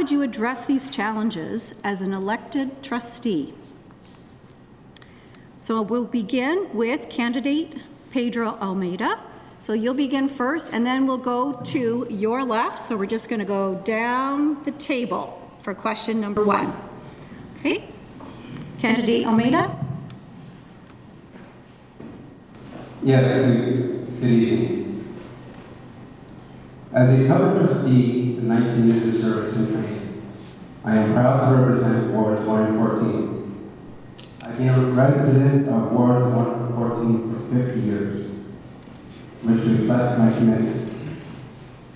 would you address these challenges as an elected trustee? So we'll begin with candidate Pedro Almeida. So you'll begin first, and then we'll go to your left. So we're just going to go down the table for question number 1. Okay, candidate Almeida. Yes, good evening. As a public trustee with 19 years of service and training, I am proud to represent Wards 1 and 14. I've been a resident of Wards 1 and 14 for 50 years, which reflects my commitment.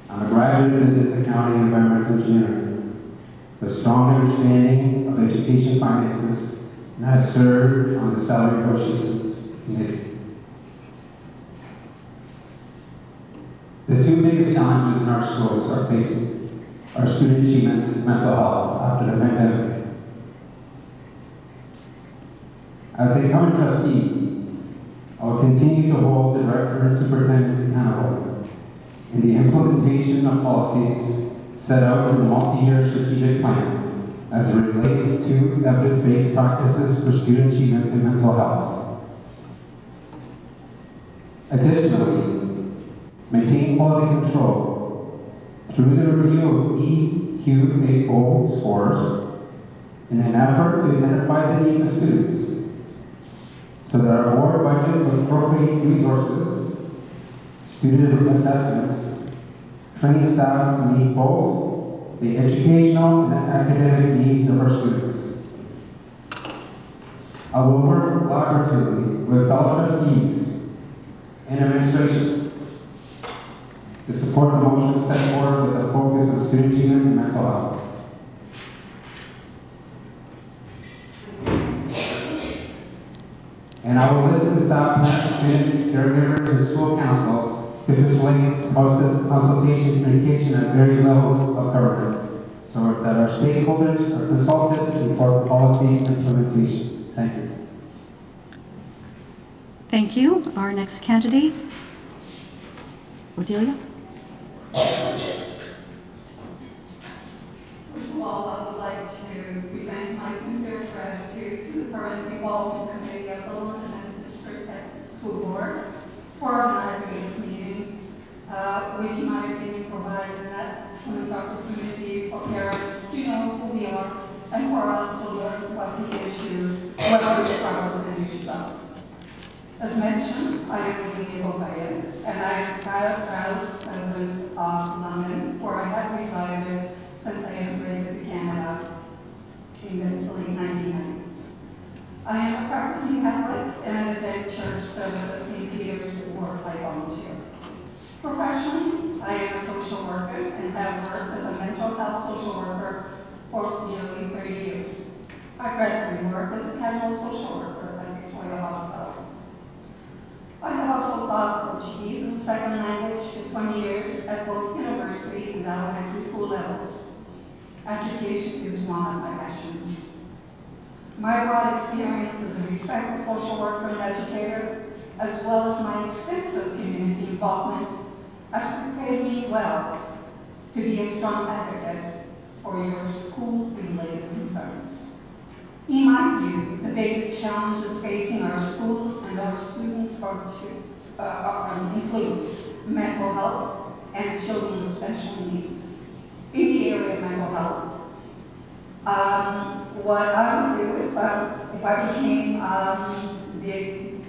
I'm a graduate of business accounting and environmental engineering, with strong understanding of education finances, and I have served on the salary negotiations committee. The 2 biggest challenges in our schools are facing are student achievement and mental health after the pandemic. As a current trustee, I will continue to hold the director and superintendents accountable in the implementation of policies set out in the multi-year strategic plan as it relates to evidence-based practices for student achievement and mental health. Additionally, maintain quality control through the review of EQAO scores in an effort to identify the needs of students so that our board budgets appropriate resources, student assessments, train staff to meet both the educational and academic needs of our students. I will work collaboratively with fellow trustees and administration to support the motion set forward with a focus on student achievement and mental health. And I will listen to staff, parents, students, caregivers, and school councils to facilitate consultation communication at various levels of government so that our stakeholders are consulted before policy implementation. Thank you. Thank you. Our next candidate, Odelia. First of all, I would like to present my sincere gratitude to the current involvement committee of the London and District School Board for organizing this meeting, which in my opinion provides an excellent opportunity for parents to know who we are and for us to learn what the issues, what our struggles and issues are. As mentioned, I am Gabe Pezuti, and I am proud resident of London, where I have resided since I immigrated to Canada in the late 1990s. I am a practicing Catholic and attend church service at St. Peter's, where I volunteer. Professionally, I am a social worker and have worked as a mental health social worker for nearly 30 years. I presently work as a casual social worker at Victoria Hospital. I have also taught Portuguese as a second language for 20 years at both university and elementary school levels. Education is one of my passions. My broad experience as a respected social worker and educator, as well as my extensive community involvement, has prepared me well to be a strong advocate for your school-related concerns. In my view, the biggest challenges facing our schools and our students include mental health and children with special needs. In the area of mental health, what I would do if I became the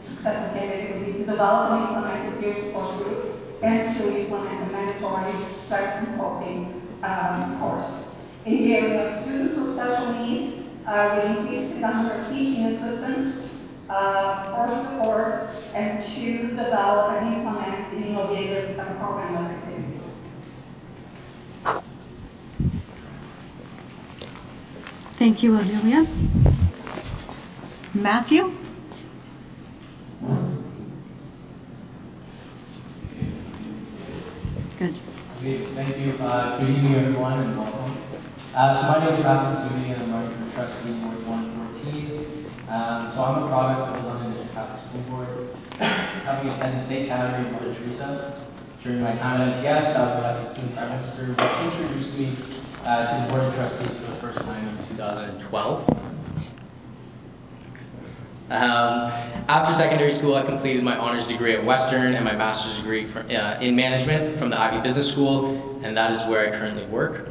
successful candidate would be to develop and implement a peer support group and to implement a mandatory stress and coping course. In the area of students with special needs, would increase the number of teaching assistants for support and to develop and implement innovative program activities. Thank you, Odelia. Matthew? Good. Okay, thank you. Good evening, everyone, and welcome. So my name is Gabe Pezuti, and I'm running for Trustees Board 114. So I'm a product of the London District Catholic School Board, having attended St. Catherine and Mother Teresa. During my time at MTS, I was elected student prime minister, which introduced me to the Board of Trustees for the first time in 2012. After secondary school, I completed my honors degree at Western and my master's degree in management from the Ivy Business School, and that is where I currently work.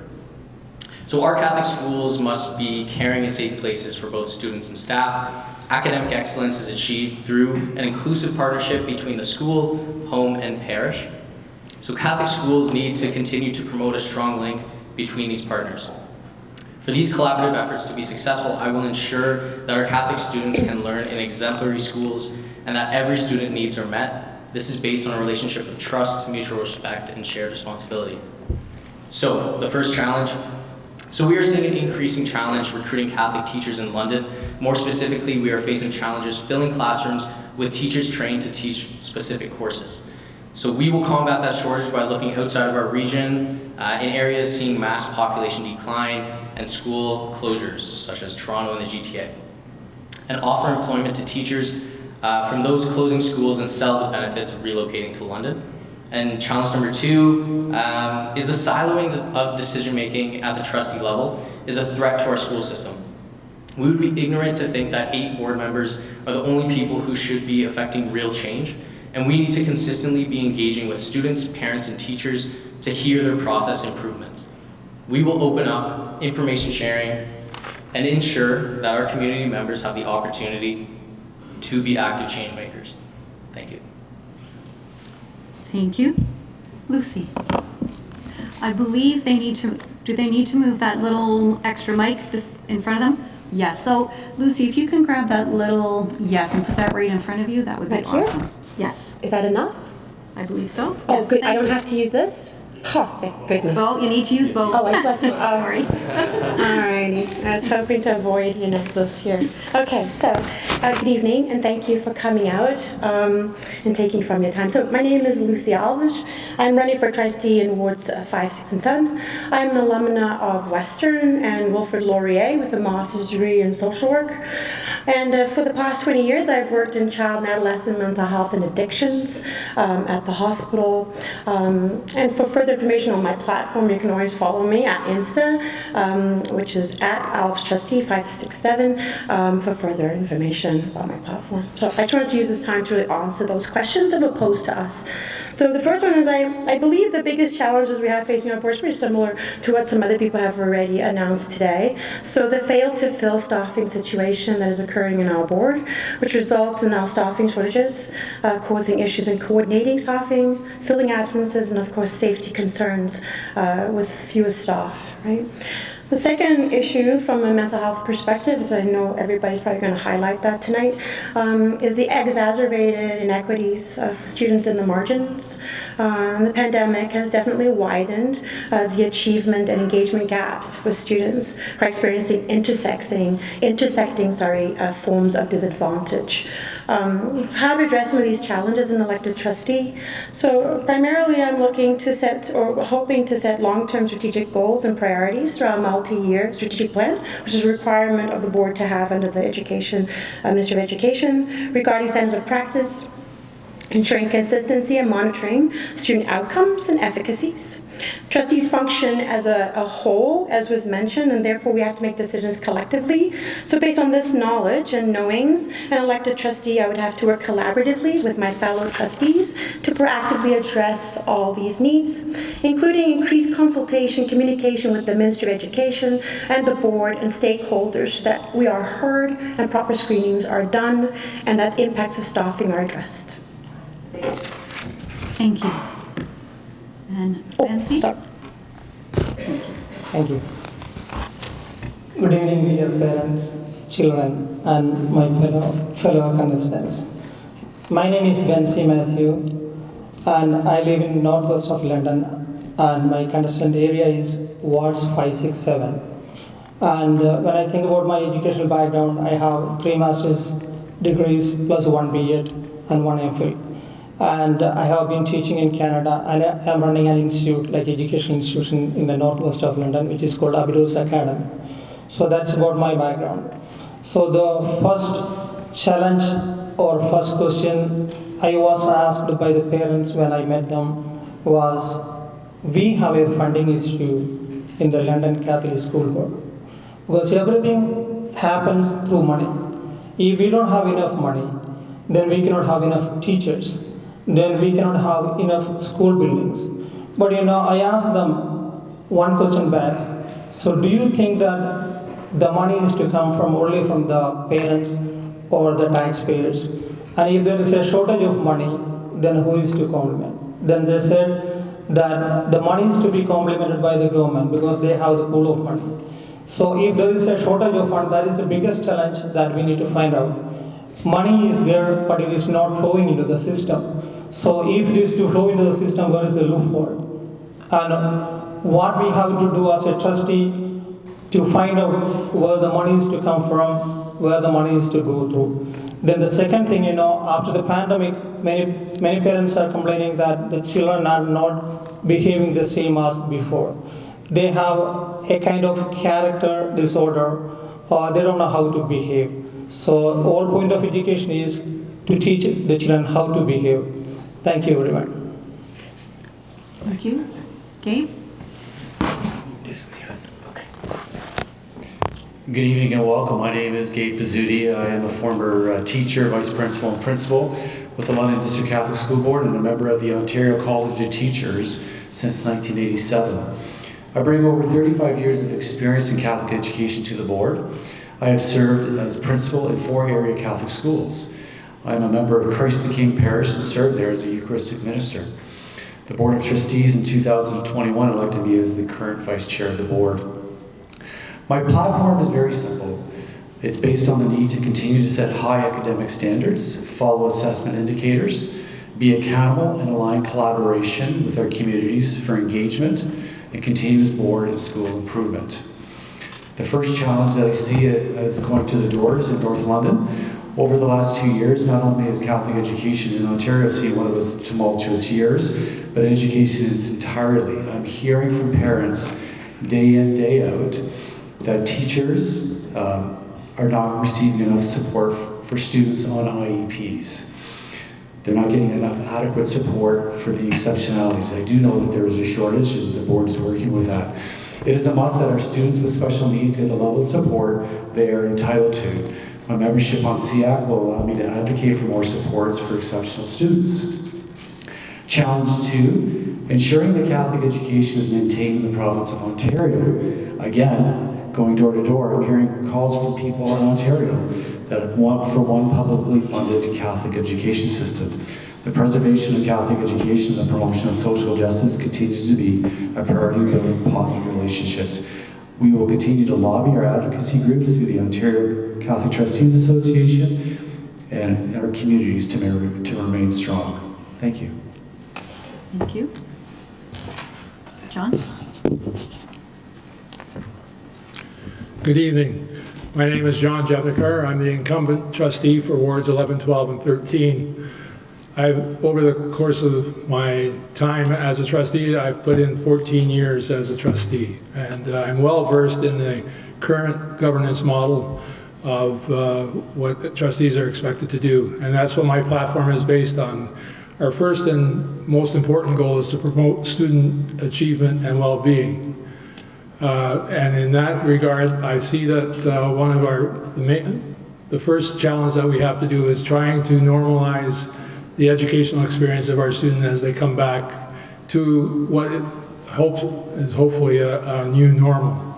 So our Catholic schools must be caring and safe places for both students and staff. Academic excellence is achieved through an inclusive partnership between the school, home, and parish. So Catholic schools need to continue to promote a strong link between these partners. For these collaborative efforts to be successful, I will ensure that our Catholic students can learn in exemplary schools and that every student needs are met. This is based on a relationship of trust, mutual respect, and shared responsibility. So, the first challenge. So we are seeing an increasing challenge recruiting Catholic teachers in London. More specifically, we are facing challenges filling classrooms with teachers trained to teach specific courses. So we will combat that shortage by looking outside of our region in areas seeing mass population decline and school closures, such as Toronto and the GTA, and offer employment to teachers from those closing schools and sell the benefits of relocating to London. And challenge number 2 is the siloing of decision-making at the trustee level is a threat to our school system. We would be ignorant to think that 8 board members are the only people who should be affecting real change, and we need to consistently be engaging with students, parents, and teachers to hear their process improvements. We will open up information sharing and ensure that our community members have the opportunity to be active change makers. Thank you. Thank you. Lucy, I believe do they need to move that little extra mic this in front of them? Yes, so Lucy, if you can grab that little yes and put that right in front of you, that would be Right here? awesome. Yes, Is that enough? I believe so. Oh, Yes, good. I thank don't you. have to use this? Oh, thank goodness. Well, you need to use both. Oh, I thought to, Sorry. Alrighty, I was hoping to avoid, this here. Okay, so good evening, and thank you for coming out and taking from your time. So my name is Lucy Alves. I'm running for trustee in wards 5, 6, and 7. I'm an alumna of Western and Wilfrid Laurier with a master's degree in social work. And for the past 20 years, I've worked in child and adolescent mental health and addictions at the hospital. And for further information on my platform, you can always follow me at Insta, which is at Alves Trustee 567 for further information about my platform. So I just wanted to use this time to really answer those questions that were posed to us. So the first one is I believe the biggest challenges we have facing our board is pretty similar to what some other people have already announced today. So the fail to fill staffing situation that is occurring in our board, which results in our staffing shortages, causing issues in coordinating staffing, filling absences, and of course safety concerns with fewer staff, right? The second issue from a mental health perspective, as I know everybody's probably going to highlight that tonight, is the exacerbated inequities for students in the margins. The pandemic has definitely widened the achievement and engagement gaps for students who are experiencing intersecting forms of disadvantage. How to address some of these challenges as an elected trustee. So primarily I'm looking to set or hoping to set long-term strategic goals and priorities through our multi-year strategic plan, which is a requirement of the board to have under the Ministry of Education, regarding standards of practice, ensuring consistency and monitoring student outcomes and efficacies. Trustees function as a whole, as was mentioned, and therefore we have to make decisions collectively. So based on this knowledge and knowings, an elected trustee, I would have to work collaboratively with my fellow trustees to proactively address all these needs, including increased consultation, communication with the Ministry of Education and the board and stakeholders so that we are heard and proper screenings are done and that impacts of staffing are addressed. Thank you. And Fancy? Sorry. Thank you. Good evening, dear parents, children, and my fellow contestants. My name is Bensi Matthew, and I live in northwest of London, and my contestant area is wards 5, 6, 7. And when I think about my educational background, I have 3 master's degrees plus 1 B.Ed and 1 M.Phil. And I have been teaching in Canada, and I am running an institute, like education institution in the northwest of London, which is called Abidus Academy. So that's about my background. So the first challenge or first question I was asked by the parents when I met them was, we have a funding issue in the London Catholic School Board. Because everything happens through money. If we don't have enough money, then we cannot have enough teachers. Then we cannot have enough school buildings. But I asked them one question back. So do you think that the money is to come from only from the parents or the taxpayers? And if there is a shortage of money, then who is to complement? Then they said that the money is to be complemented by the government because they have the pool of money. So if there is a shortage of fund, that is the biggest challenge that we need to find out. Money is there, but it is not flowing into the system. So if it is to flow into the system, where is the loophole? And what we have to do as a trustee to find out where the money is to come from, where the money is to go through. Then the second thing, after the pandemic, many parents are complaining that the children are not behaving the same as before. They have a kind of character disorder, or they don't know how to behave. So the whole point of education is to teach the children how to behave. Thank you very much. Thank you. Gabe? Good evening and welcome. My name is Gabe Pezuti. I am a former teacher, vice principal, and principal with the London District Catholic School Board and a member of the Ontario College of Teachers since 1987. I bring over 35 years of experience in Catholic education to the board. I have served as principal in 4 area Catholic schools. I am a member of Christ the King Parish and served there as a Eucharistic minister. The Board of Trustees in 2021 elected me as the current vice chair of the board. My platform is very simple. It's based on the need to continue to set high academic standards, follow assessment indicators, be accountable and align collaboration with our communities for engagement and continuous board and school improvement. The first challenge that I see is going to the doors in North London. Over the last 2 years, not only has Catholic education in Ontario seen one of its tumultuous years, but education in its entirety. I'm hearing from parents day in, day out, that teachers are not receiving enough support for students on IEPs. They're not getting enough adequate support for the exceptionalities. I do know that there is a shortage and the board is working with that. It is a must that our students with special needs get the level of support they are entitled to. My membership on SEAC will allow me to advocate for more supports for exceptional students. Challenge 2, ensuring that Catholic education is maintained in the province of Ontario. Again, going door to door, I'm hearing calls from people in Ontario that want for one publicly funded Catholic education system. The preservation of Catholic education and the promotion of social justice continues to be a priority of building positive relationships. We will continue to lobby our advocacy groups through the Ontario Catholic Trustees Association and our communities to remain strong. Thank you. Thank you. John? Good evening. My name is John Jevnikar. I'm the incumbent trustee for wards 11, 12, and 13. Over the course of my time as a trustee, I've put in 14 years as a trustee, and I'm well versed in the current governance model of what trustees are expected to do, and that's what my platform is based on. Our first and most important goal is to promote student achievement and well-being. And in that regard, I see that one of the first challenge that we have to do is trying to normalize the educational experience of our students as they come back to what is hopefully a new normal.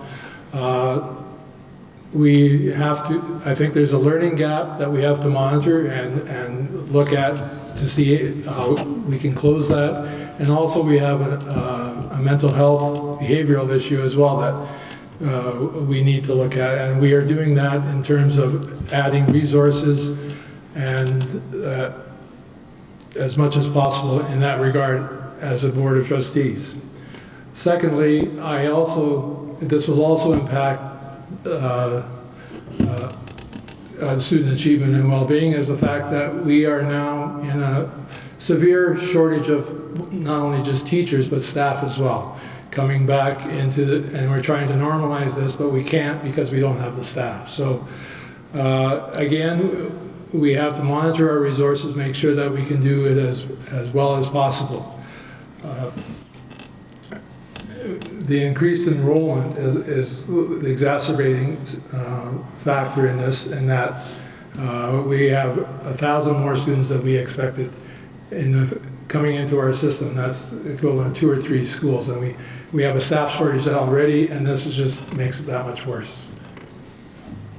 We have to, I think there's a learning gap that we have to monitor and look at to see how we can close that. And also we have a mental health behavioral issue as well that we need to look at. And we are doing that in terms of adding resources and as much as possible in that regard as a board of trustees. Secondly, this will also impact student achievement and well-being is the fact that we are now in a severe shortage of not only just teachers but staff as well coming back and we're trying to normalize this, but we can't because we don't have the staff. So again, we have to monitor our resources, make sure that we can do it as well as possible. the increased enrollment is the exacerbating factor in this, in that we have 1,000 more students than we expected coming into our system. That's equivalent to 2 or 3 schools, and we have a staff shortage already, and this just makes it that much worse.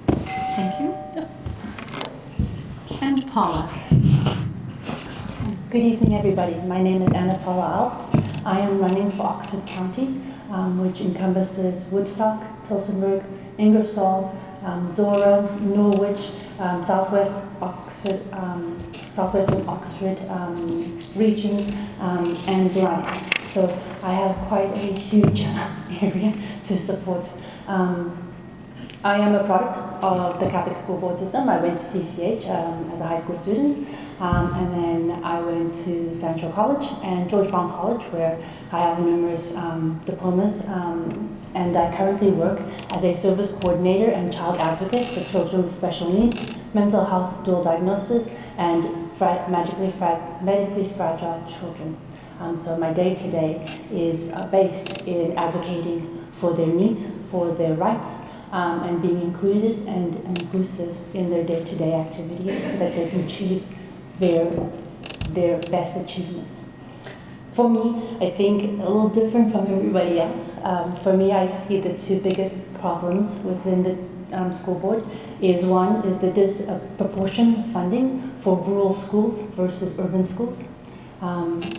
Thank you. And Paula. Good evening, everybody. My name is Anna Paula Alves. I am running for Oxford County, which encompasses Woodstock, Tillsonburg, Ingersoll, Zora, Norwich, southwestern Oxford region, and Blythe. So I have quite a huge area to support. I am a product of the Catholic School Board system. I went to CCH as a high school student, and then I went to Fanshawe College and George Brown College, where I have numerous diplomas, and I currently work as a service coordinator and child advocate for children with special needs, mental health dual diagnosis, and medically fragile children. So my day-to-day is based in advocating for their needs, for their rights, and being included and inclusive in their day-to-day activities so that they can achieve their best achievements. For me, I think a little different from everybody else. For me, I see the 2 biggest problems within the school board is one is the disproportionate funding for rural schools versus urban schools.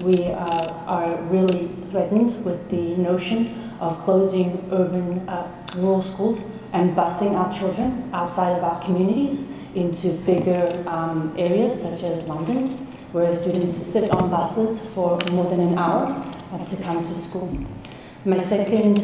We are really threatened with the notion of closing rural schools and busing our children outside of our communities into bigger areas such as London, where students sit on buses for more than an hour to come to school. My second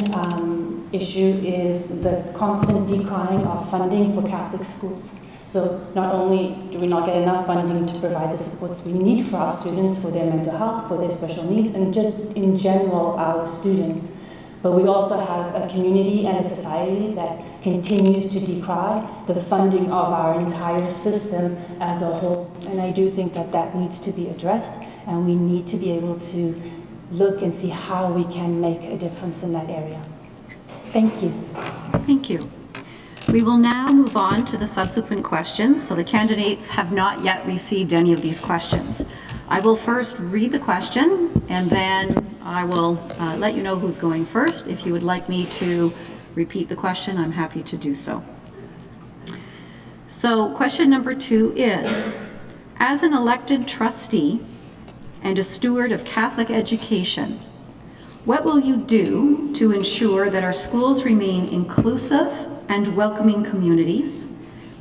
issue is the constant decline of funding for Catholic schools. So not only do we not get enough funding to provide the supports we need for our students, for their mental health, for their special needs, and just in general our students, but we also have a community and a society that continues to decry the funding of our entire system as a whole. And I do think that that needs to be addressed, and we need to be able to look and see how we can make a difference in that area. Thank you. Thank you. We will now move on to the subsequent questions. So the candidates have not yet received any of these questions. I will first read the question, and then I will let you know who's going first. If you would like me to repeat the question, I'm happy to do so. So question number 2 is, as an elected trustee and a steward of Catholic education, what will you do to ensure that our schools remain inclusive and welcoming communities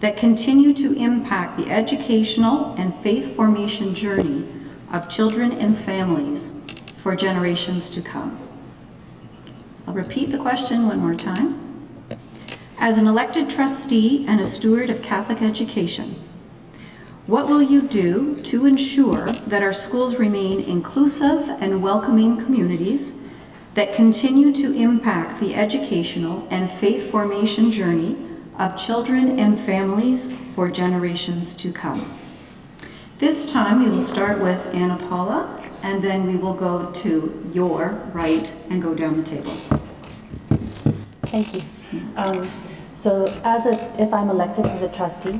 that continue to impact the educational and faith formation journey of children and families for generations to come? I'll repeat the question one more time. As an elected trustee and a steward of Catholic education, what will you do to ensure that our schools remain inclusive and welcoming communities that continue to impact the educational and faith formation journey of children and families for generations to come? This time we will start with Anna Paula, and then we will go to your right and go down the table. Thank you. So if I'm elected as a trustee,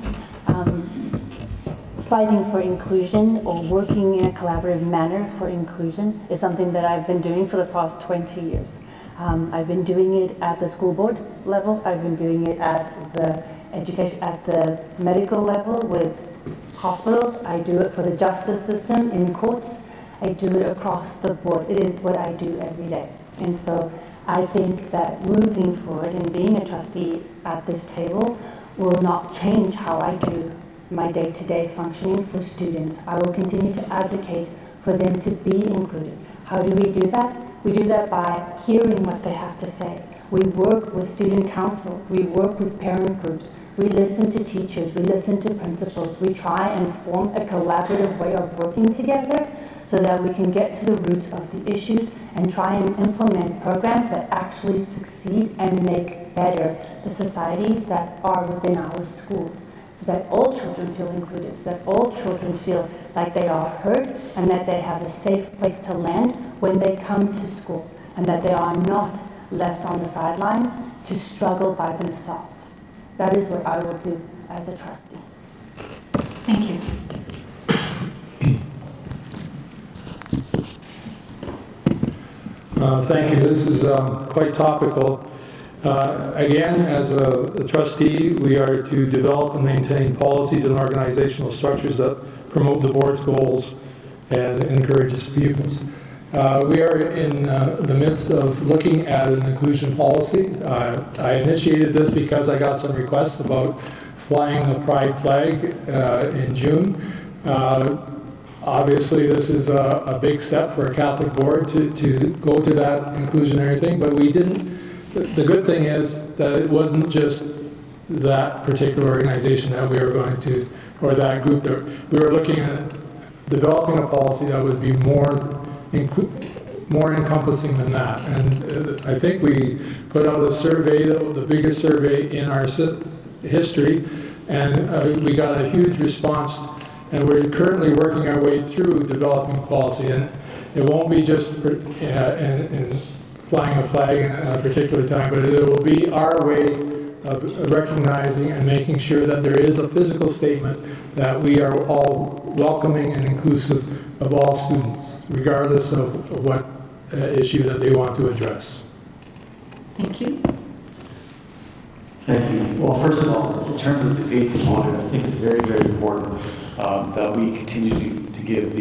fighting for inclusion or working in a collaborative manner for inclusion is something that I've been doing for the past 20 years. I've been doing it at the school board level. I've been doing it at the medical level with hospitals. I do it for the justice system in courts. I do it across the board. It is what I do every day. And so I think that moving forward and being a trustee at this table will not change how I do my day-to-day functioning for students. I will continue to advocate for them to be included. How do we do that? We do that by hearing what they have to say. We work with student council. We work with parent groups. We listen to teachers. We listen to principals. We try and form a collaborative way of working together so that we can get to the root of the issues and try and implement programs that actually succeed and make better the societies that are within our schools, so that all children feel included, so that all children feel like they are heard and that they have a safe place to land when they come to school, and that they are not left on the sidelines to struggle by themselves. That is what I will do as a trustee. Thank you. Thank you. This is quite topical. Again, as a trustee, we are to develop and maintain policies and organizational structures that promote the board's goals and encourage its pupils. We are in the midst of looking at an inclusion policy. I initiated this because I got some requests about flying the pride flag in June. Obviously, this is a big step for a Catholic board to go to that inclusionary thing, but we didn't. The good thing is that it wasn't just that particular organization that we were going to, or that group that we were looking at developing a policy that would be more encompassing than that. And I think we put out a survey, the biggest survey in our history, and we got a huge response. And we're currently working our way through developing policy, and it won't be just in flying a flag at a particular time, but it will be our way of recognizing and making sure that there is a physical statement that we are all welcoming and inclusive of all students, regardless of what issue that they want to address. Thank you. Thank you. Well, first of all, in terms of the faith component, I think it's very, very important that we continue to give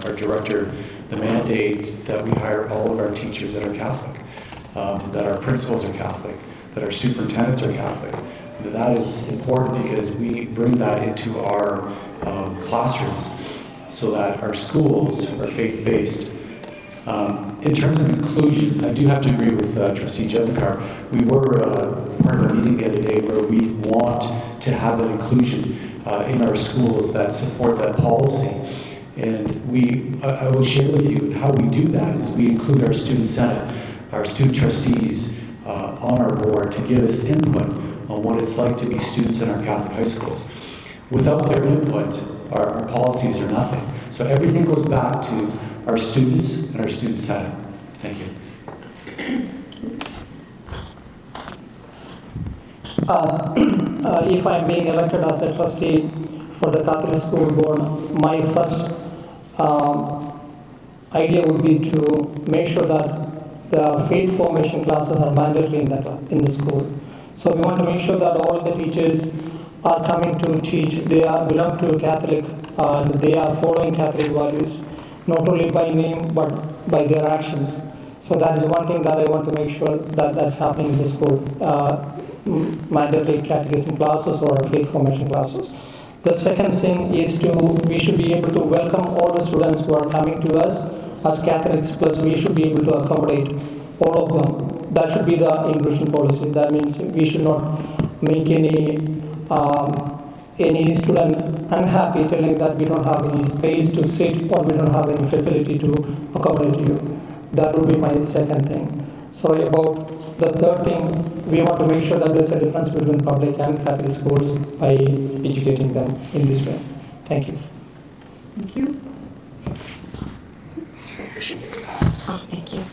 our director the mandate that we hire all of our teachers that are Catholic, that our principals are Catholic, that our superintendents are Catholic. That is important because we bring that into our classrooms so that our schools are faith-based. In terms of inclusion, I do have to agree with Trustee Jevnikar. We were part of a meeting the other day where we want to have an inclusion in our schools that support that policy. And I will share with you how we do that is we include our student senate, our student trustees on our board to give us input on what it's like to be students in our Catholic high schools. Without their input, our policies are nothing. So everything goes back to our students and our student senate. Thank you. If I'm being elected as a trustee for the Catholic School Board, my first idea would be to make sure that the faith formation classes are mandatory in the school. So we want to make sure that all the teachers are coming to teach, they belong to a Catholic and they are following Catholic values, not only by name but by their actions. So that is one thing that I want to make sure that that's happening in the school, mandatory catechism classes or faith formation classes. The second thing is we should be able to welcome all the students who are coming to us as Catholics, plus we should be able to accommodate all of them. That should be the inclusion policy. That means we should not make any student unhappy telling that we don't have any space to sit or we don't have any facility to accommodate you. That would be my second thing. So about the third thing, we want to make sure that there's a difference between public and Catholic schools by educating them in this way. Thank you. Thank you. Oh, thank you.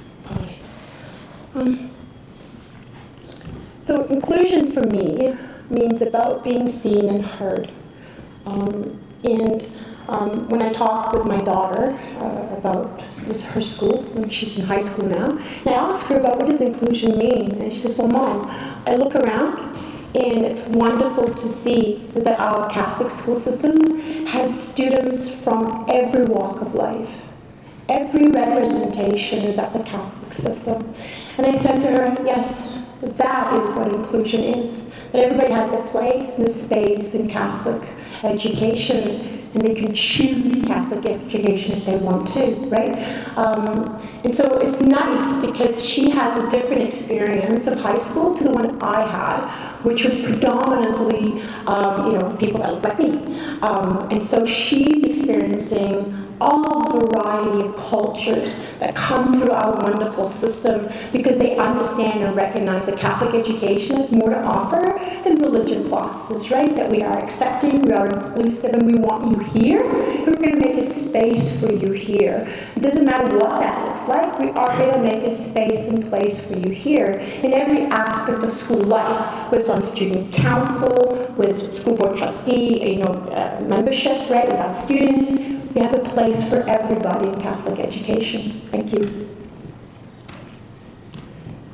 So inclusion for me means about being seen and heard. When I talk with my daughter about her school, when she's in high school now, and I ask her about what does inclusion mean, and she says, well, Mom, I look around and it's wonderful to see that our Catholic school system has students from every walk of life. Every representation is at the Catholic system. And I said to her, yes, that is what inclusion is. That everybody has a place and a space in Catholic education, and they can choose Catholic education if they want to, right? And so it's nice because she has a different experience of high school to the one I had, which was predominantly, people that look like me. And so she's experiencing all variety of cultures that come through our wonderful system, because they understand and recognize that Catholic education has more to offer than religion classes, right? That we are accepting, we are inclusive, and we want you here. We're going to make a space for you here. It doesn't matter what that looks like. We are going to make a space and place for you here in every aspect of school life, whether it's on student council, with school board trustee, membership, right, with our students. We have a place for everybody in Catholic education. Thank you.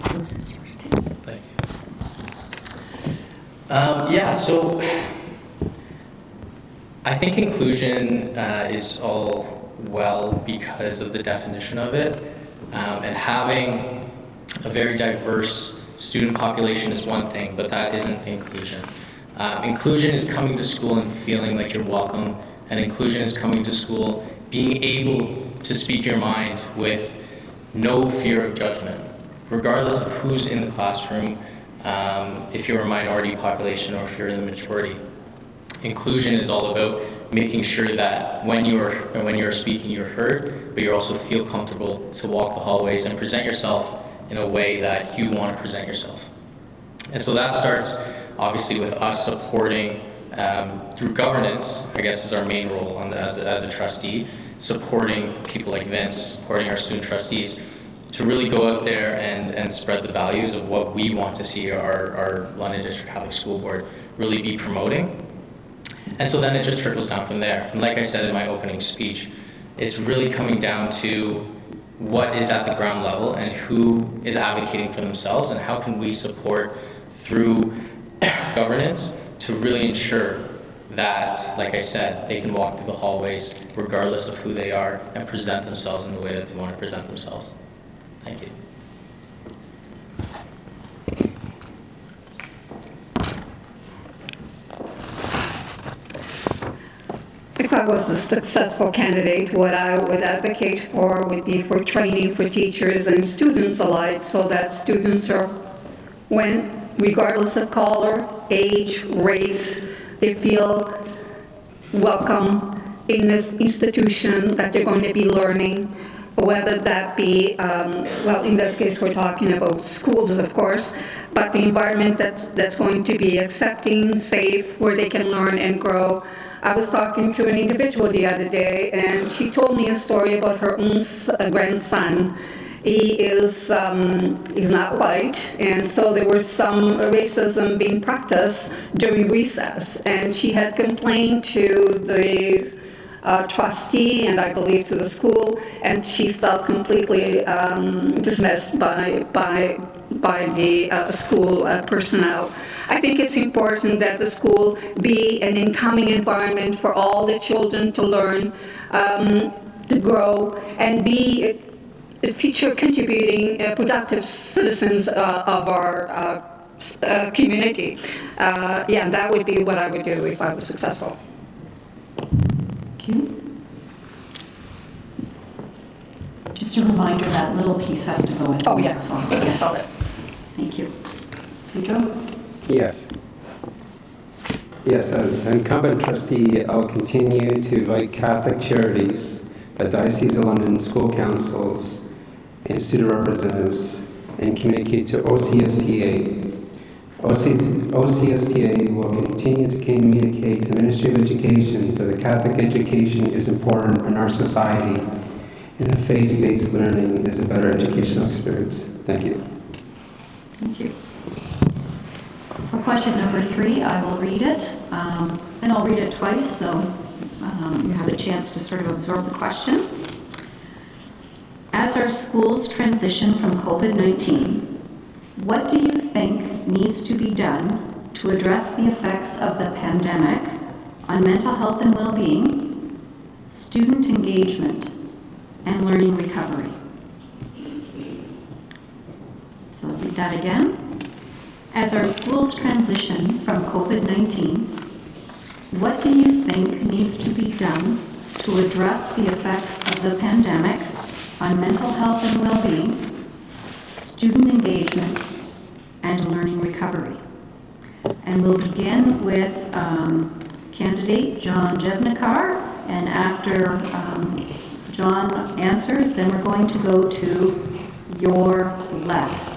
Thank you. So I think inclusion is all well because of the definition of it, and having a very diverse student population is one thing, but that isn't inclusion. Inclusion is coming to school and feeling like you're welcome, and inclusion is coming to school being able to speak your mind with no fear of judgment, regardless of who's in the classroom, if you're a minority population or if you're in the majority. Inclusion is all about making sure that when you're speaking, you're heard, but you also feel comfortable to walk the hallways and present yourself in a way that you want to present yourself. And so that starts obviously with us supporting through governance, I guess is our main role as a trustee, supporting people like Vince, supporting our student trustees, to really go out there and spread the values of what we want to see our London District Catholic School Board really be promoting. And so then it just trickles down from there. And like I said in my opening speech, it's really coming down to what is at the ground level and who is advocating for themselves, and how can we support through governance to really ensure that, like I said, they can walk through the hallways regardless of who they are and present themselves in the way that they want to present themselves. Thank you. If I was a successful candidate, what I would advocate for would be for training for teachers and students alike, so that students are, regardless of color, age, race, they feel welcome in this institution that they're going to be learning, whether that be, in this case we're talking about schools, of course, but the environment that's going to be accepting, safe, where they can learn and grow. I was talking to an individual the other day, and she told me a story about her own grandson. He is he's not white, and so there was some racism being practiced during recess, and she had complained to the trustee and I believe to the school, and she felt completely dismissed by the school personnel. I think it's important that the school be an incoming environment for all the children to learn, to grow, and be future contributing, productive citizens of our community. Yeah, that would be what I would do if I was successful. Thank you. Just a reminder, that little piece has to go with the microphone. Yes. Thank you. Pedro? Yes. Yes, as incumbent trustee, I'll continue to invite Catholic charities, the Diocese of London school councils, and student representatives, and communicate to OCSTA. OCSTA will continue to communicate to the Ministry of Education that the Catholic education is important in our society, and that faith-based learning is a better educational experience. Thank you. Thank you. For question number 3, I will read it, and I'll read it twice, so you have a chance to sort of absorb the question. As our schools transition from COVID-19, what do you think needs to be done to address the effects of the pandemic on mental health and well-being, student engagement, and learning recovery? So I'll read that again. As our schools transition from COVID-19, what do you think needs to be done to address the effects of the pandemic on mental health and well-being, student engagement, and learning recovery? And we'll begin with candidate John Jevnikar and after John answers, then we're going to go to your left.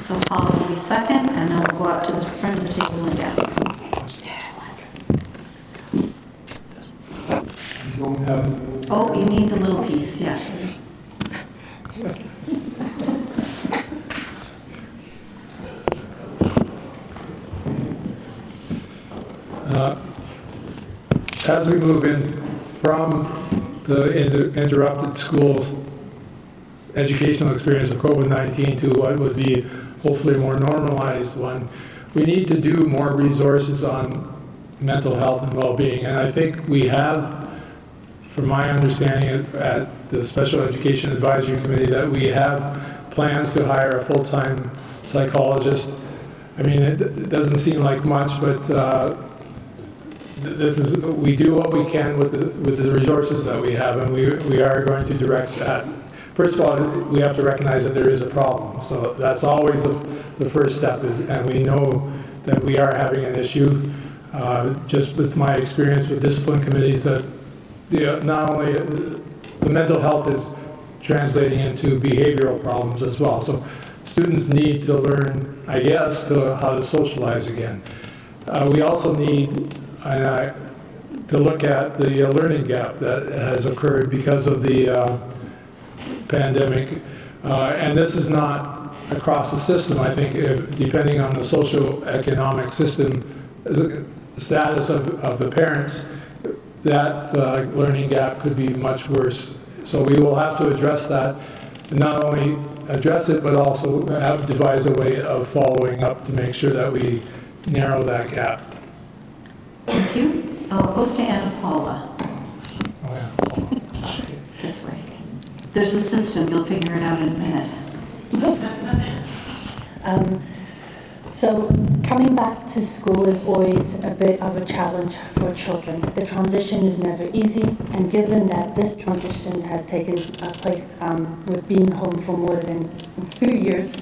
So Paula will be second, and then we'll go up to the front of the table again. Oh, you need the little piece, yes. As we move in from the interrupted school educational experience of COVID-19 to what would be hopefully a more normalized one, we need to do more resources on mental health and well-being. And I think we have, from my understanding at the Special Education Advisory Committee, that we have plans to hire a full-time psychologist. I mean, it doesn't seem like much, but we do what we can with the resources that we have, and we are going to direct that. First of all, we have to recognize that there is a problem. So that's always the first step, and we know that we are having an issue. Just with my experience with discipline committees, that not only the mental health is translating into behavioral problems as well. So students need to learn, I guess, how to socialize again. We also need to look at the learning gap that has occurred because of the pandemic. And this is not across the system. I think depending on the socioeconomic system, status of the parents, that learning gap could be much worse. So we will have to address that, and not only address it, but also devise a way of following up to make sure that we narrow that gap. Thank you. It goes to Anna Paula. Oh, yeah. This way. There's a system, you'll figure it out in a minute. So coming back to school is always a bit of a challenge for children. The transition is never easy, and given that this transition has taken place with being home for more than 2 years,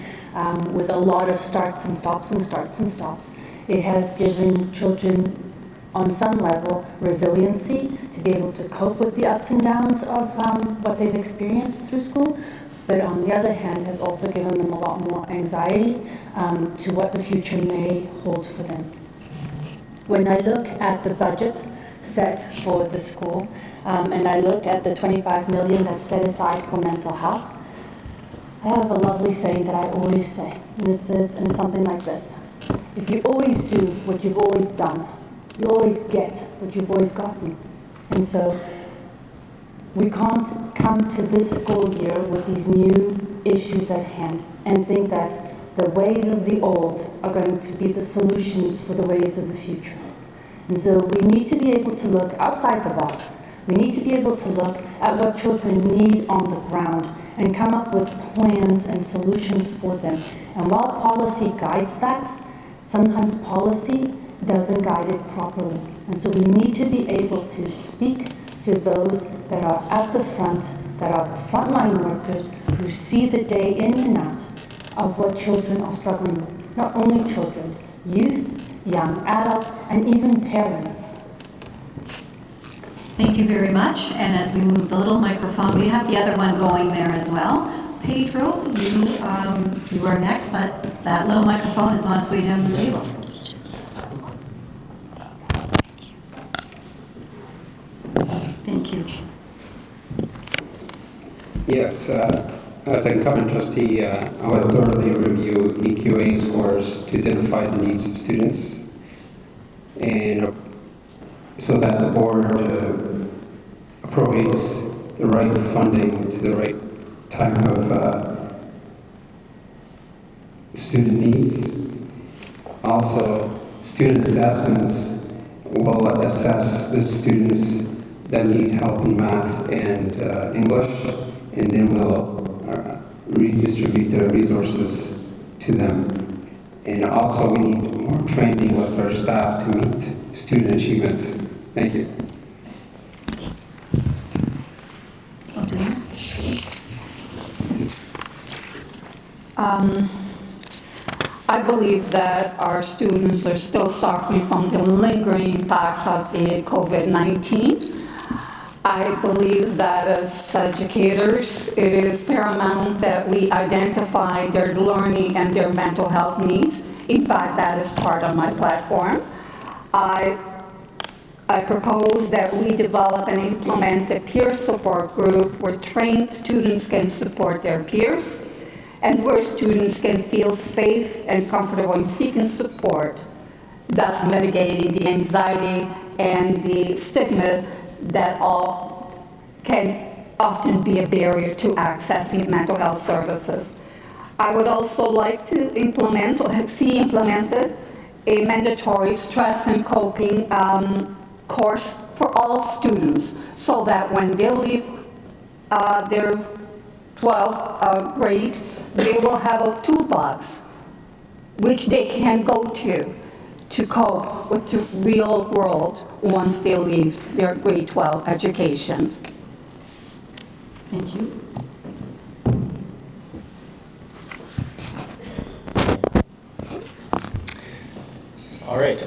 with a lot of starts and stops and starts and stops, it has given children on some level resiliency to be able to cope with the ups and downs of what they've experienced through school, but on the other hand has also given them a lot more anxiety to what the future may hold for them. When I look at the budget set for the school, and I look at the 25 million that's set aside for mental health, I have a lovely saying that I always say, and it's something like this: if you always do what you've always done, you always get what you've always gotten. And so we can't come to this school year with these new issues at hand and think that the ways of the old are going to be the solutions for the ways of the future. And so we need to be able to look outside the box. We need to be able to look at what children need on the ground and come up with plans and solutions for them. And while policy guides that, sometimes policy doesn't guide it properly. And so we need to be able to speak to those that are at the front, that are the frontline workers who see the day in and out of what children are struggling with. Not only children, youth, young adults, and even parents. Thank you very much. And as we move the little microphone, we have the other one going there as well. Pedro, you are next, but that little microphone is on its way down the table. Thank you. Yes, as an incumbent trustee, I will thoroughly review EQA scores to identify the needs of students, and so that the board appropriates the right funding to the right type of student needs. Also, student assessments will assess the students that need help in math and English, and then we'll redistribute the resources to them. And also, we need more training with our staff to meet student achievement. Thank you. I believe that our students are still suffering from the lingering impact of the COVID-19. I believe that as educators, it is paramount that we identify their learning and their mental health needs. In fact, that is part of my platform. I propose that we develop and implement a peer support group where trained students can support their peers and where students can feel safe and comfortable in seeking support, thus mitigating the anxiety and the stigma that all can often be a barrier to accessing mental health services. I would also like to implement or see implemented a mandatory stress and coping course for all students so that when they leave their 12th grade, they will have a toolbox which they can go to cope with the real world once they leave their grade 12 education. Thank you. All right.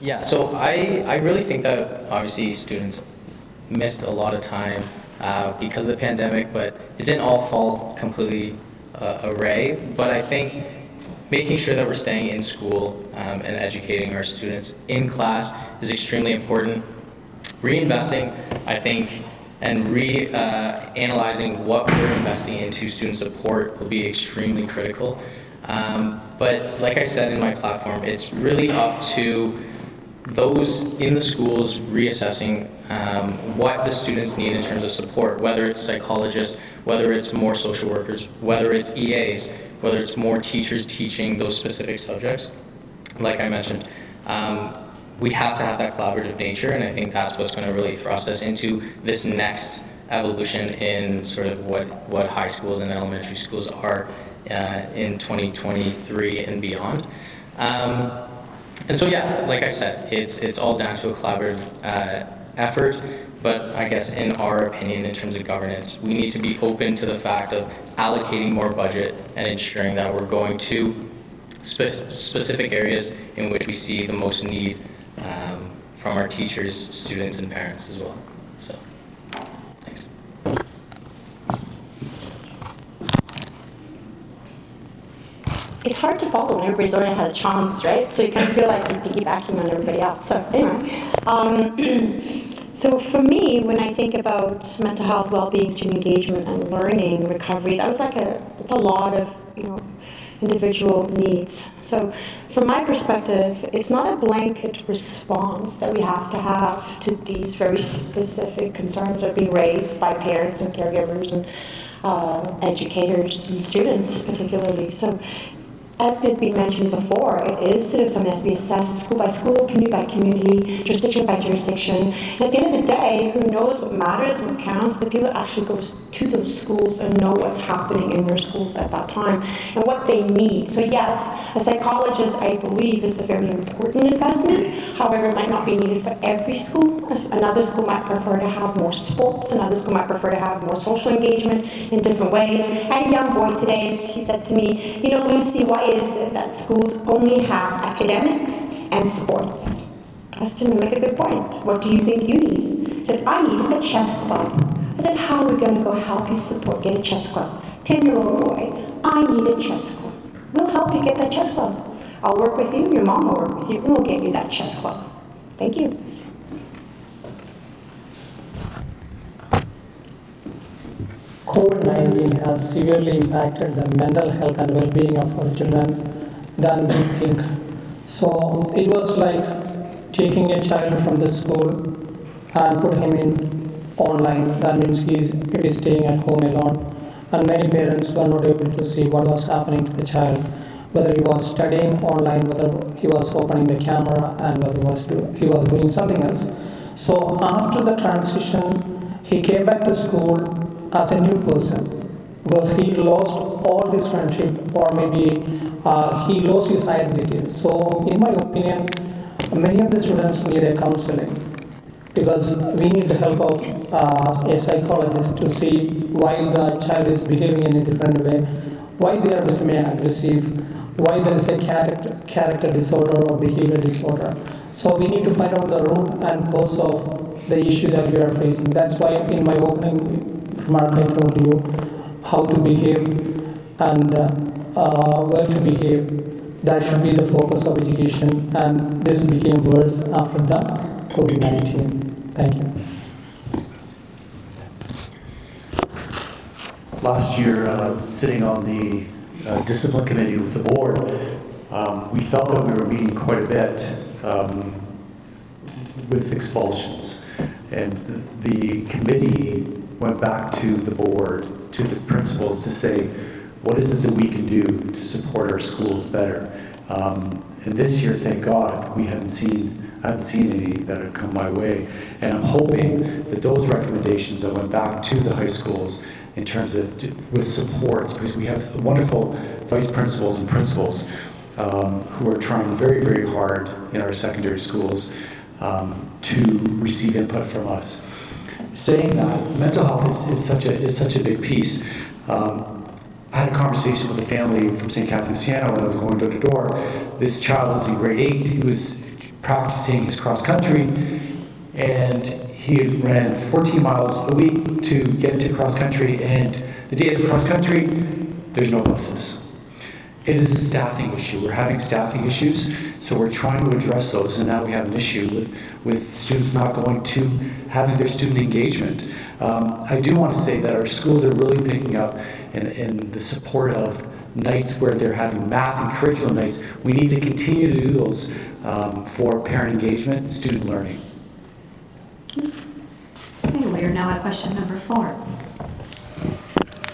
Yeah, so I really think that obviously students missed a lot of time because of the pandemic, but it didn't all fall completely away. But I think making sure that we're staying in school and educating our students in class is extremely important. Reinvesting, I think, and analyzing what we're investing into student support will be extremely critical. But like I said in my platform, it's really up to those in the schools reassessing what the students need in terms of support, whether it's psychologists, whether it's more social workers, whether it's EAs, whether it's more teachers teaching those specific subjects. Like I mentioned, we have to have that collaborative nature, and I think that's what's going to really thrust us into this next evolution in sort of what high schools and elementary schools are in 2023 and beyond. And so yeah, like I said, it's all down to a collaborative effort, but I guess in our opinion, in terms of governance, we need to be open to the fact of allocating more budget and ensuring that we're going to specific areas in which we see the most need from our teachers, students, and parents as well. So, thanks. It's hard to follow when everybody's already had a chance, right? So you kind of feel like you're piggybacking on everybody else. So anyway, so for me, when I think about mental health, well-being, student engagement, and learning recovery, that was like it's a lot of individual needs. So from my perspective, it's not a blanket response that we have to these very specific concerns that are being raised by parents and caregivers and educators and students particularly. So as has been mentioned before, it is sort of something that has to be assessed school by school, community by community, jurisdiction by jurisdiction. And at the end of the day, who knows what matters and what counts? The people that actually go to those schools and know what's happening in their schools at that time and what they need. So yes, a psychologist, I believe, is a very important investment. However, it might not be needed for every school. Another school might prefer to have more sports. Another school might prefer to have more social engagement in different ways. I had a young boy today, he said to me, Lucy, why is it that schools only have academics and sports? I asked him to make a good point. What do you think you need? He said, I need a chess club. I said, how are we going to go help you get a chess club? 10-year-old boy, I need a chess club. We'll help you get that chess club. I'll work with you, your mom will work with you, and we'll get you that chess club. Thank you. COVID-19 has severely impacted the mental health and well-being of our children than we think. So it was like taking a child from the school and put him in online. That means he is staying at home alone. And many parents were not able to see what was happening to the child, whether he was studying online, whether he was opening the camera, and whether he was doing something else. So after the transition, he came back to school as a new person because he lost all his friendship, or maybe he lost his identity. So in my opinion, many of the students need a counseling because we need the help of a psychologist to see why the child is behaving in a different way, why they are becoming aggressive, why there is a character disorder or behavior disorder. So we need to find out the root and cause of the issue that we are facing. That's why in my opening remark I told you how to behave and where to behave. That should be the focus of education, and this became worse after the COVID-19. Thank you. Last year, sitting on the discipline committee with the board, we felt that we were meeting quite a bit with expulsions. And the committee went back to the board, to the principals, to say, what is it that we can do to support our schools better? And this year, thank God, I haven't seen any that have come my way. And I'm hoping that those recommendations that went back to the high schools in terms of with supports, because we have wonderful vice principals and principals who are trying very, very hard in our secondary schools to receive input from us. Saying that, mental health is such a big piece. I had a conversation with a family from St. Catherine Siena when I was going door to door. This child was in grade 8. He was practicing his cross country, and he had ran 14 miles a week to get into cross country, and the day of the cross country, there's no buses. It is a staffing issue. We're having staffing issues, so we're trying to address those, and now we have an issue with students not going to having their student engagement. I do want to say that our schools are really picking up in the support of nights where they're having math and curriculum nights. We need to continue to do those for parent engagement and student learning. Okay, we are now at question number 4.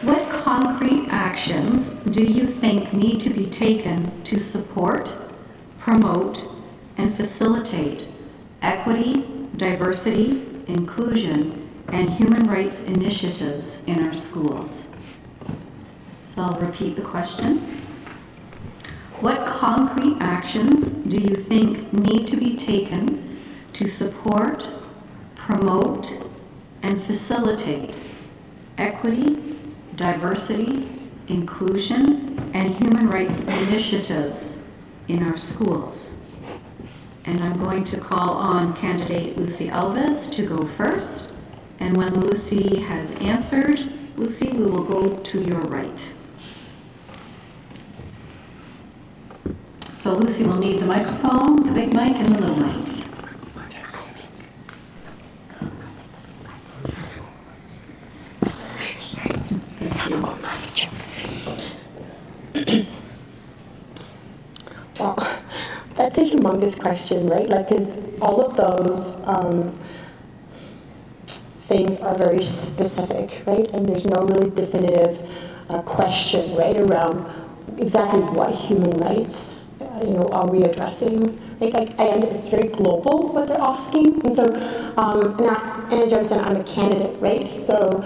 What concrete actions do you think need to be taken to support, promote, and facilitate equity, diversity, inclusion, and human rights initiatives in our schools? So I'll repeat the question. What concrete actions do you think need to be taken to support, promote, and facilitate equity, diversity, inclusion, and human rights initiatives in our schools? And I'm going to call on candidate Lucy Alves to go first. And when Lucy has answered, Lucy, we will go to your right. So Lucy will need the microphone, the big mic, and the little mic. Well, that's a humongous question, right? Like, because all of those things are very specific, right? And there's no really definitive question, right, around exactly what human rights, are we addressing? Like, it's very global what they're asking, and so, and as you said, I'm a candidate, right? So,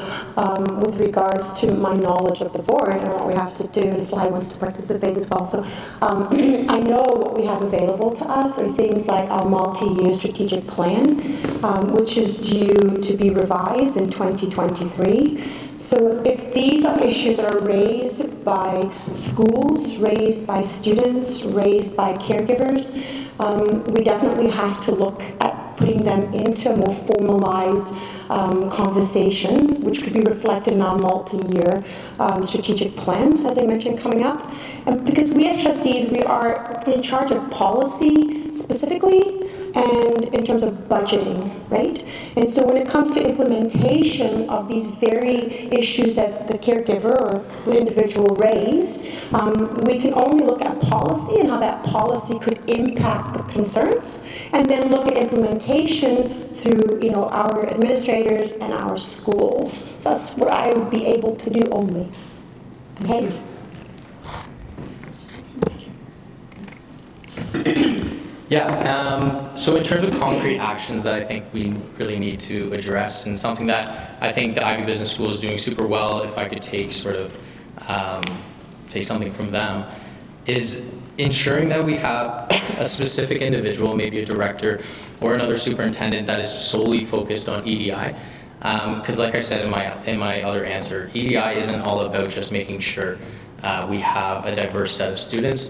with regards to my knowledge of the board and what we have to do, and Fly wants to participate as well. So, I know what we have available to us are things like our multi-year strategic plan, which is due to be revised in 2023. So if these are issues that are raised by schools, raised by students, raised by caregivers, we definitely have to look at putting them into a more formalized conversation, which could be reflected in our multi-year strategic plan, as I mentioned, coming up. And because we as trustees, we are in charge of policy specifically, and in terms of budgeting, right? And so when it comes to implementation of these very issues that the caregiver or the individual raised, we can only look at policy and how that policy could impact the concerns, and then look at implementation through, our administrators and our schools. So that's what I would be able to do only. Okay? Yeah, so in terms of concrete actions that I think we really need to address, and something that I think the Ivy Business School is doing super well, if I could take take something from them, is ensuring that we have a specific individual, maybe a director or another superintendent, that is solely focused on EDI. Because like I said in my other answer, EDI isn't all about just making sure we have a diverse set of students.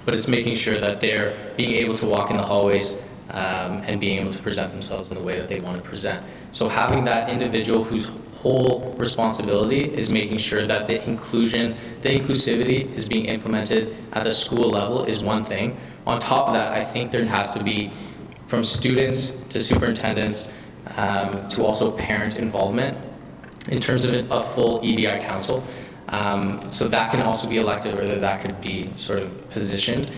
but it's making sure that they're being able to walk in the hallways and being able to present themselves in the way that they want to present. So having that individual whose whole responsibility is making sure that the inclusivity is being implemented at the school level is one thing. On top of that, I think there has to be, from students to superintendents to also parent involvement in terms of a full EDI council. So that can also be elected, or that could be sort of positioned.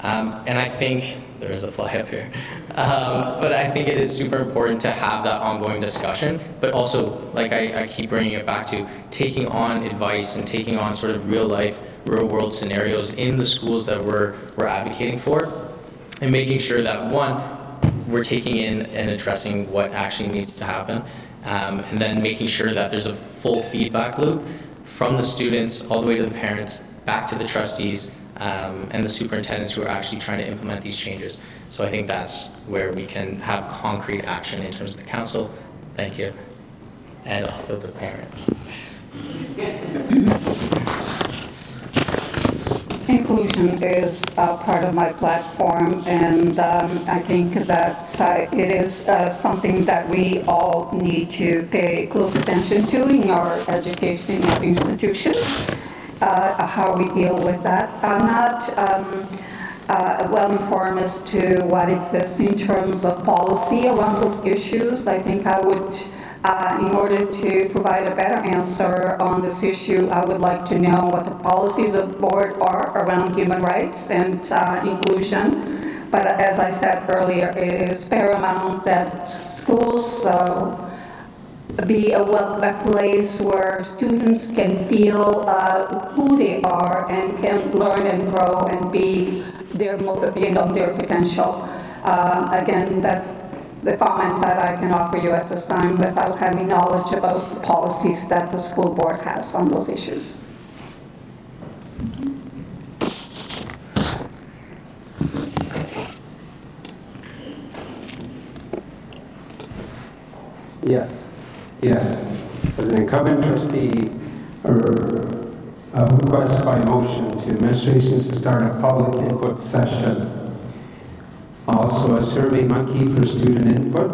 And I think, there is a fly up here, but I think it is super important to have that ongoing discussion, but also, like I keep bringing it back to, taking on advice and taking on sort of real life, real world scenarios in the schools that we're advocating for, and making sure that, one, we're taking in and addressing what actually needs to happen, and then making sure that there's a full feedback loop from the students all the way to the parents, back to the trustees, and the superintendents who are actually trying to implement these changes. So I think that's where we can have concrete action in terms of the council. Thank you. And also the parents. Inclusion is part of my platform, and I think that it is something that we all need to pay close attention to in our education, in our institutions, how we deal with that. I'm not well informed as to what exists in terms of policy around those issues. I think I would, in order to provide a better answer on this issue, I would like to know what the policies of the board are around human rights and inclusion. But as I said earlier, it is paramount that schools be a place where students can feel who they are and can learn and grow and be their potential. Again, that's the comment that I can offer you at this time without having knowledge about the policies that the school board has on those issues. Yes. As an incumbent trustee, a request by motion to administrations to start a public input session. Also, a survey monkey for student input.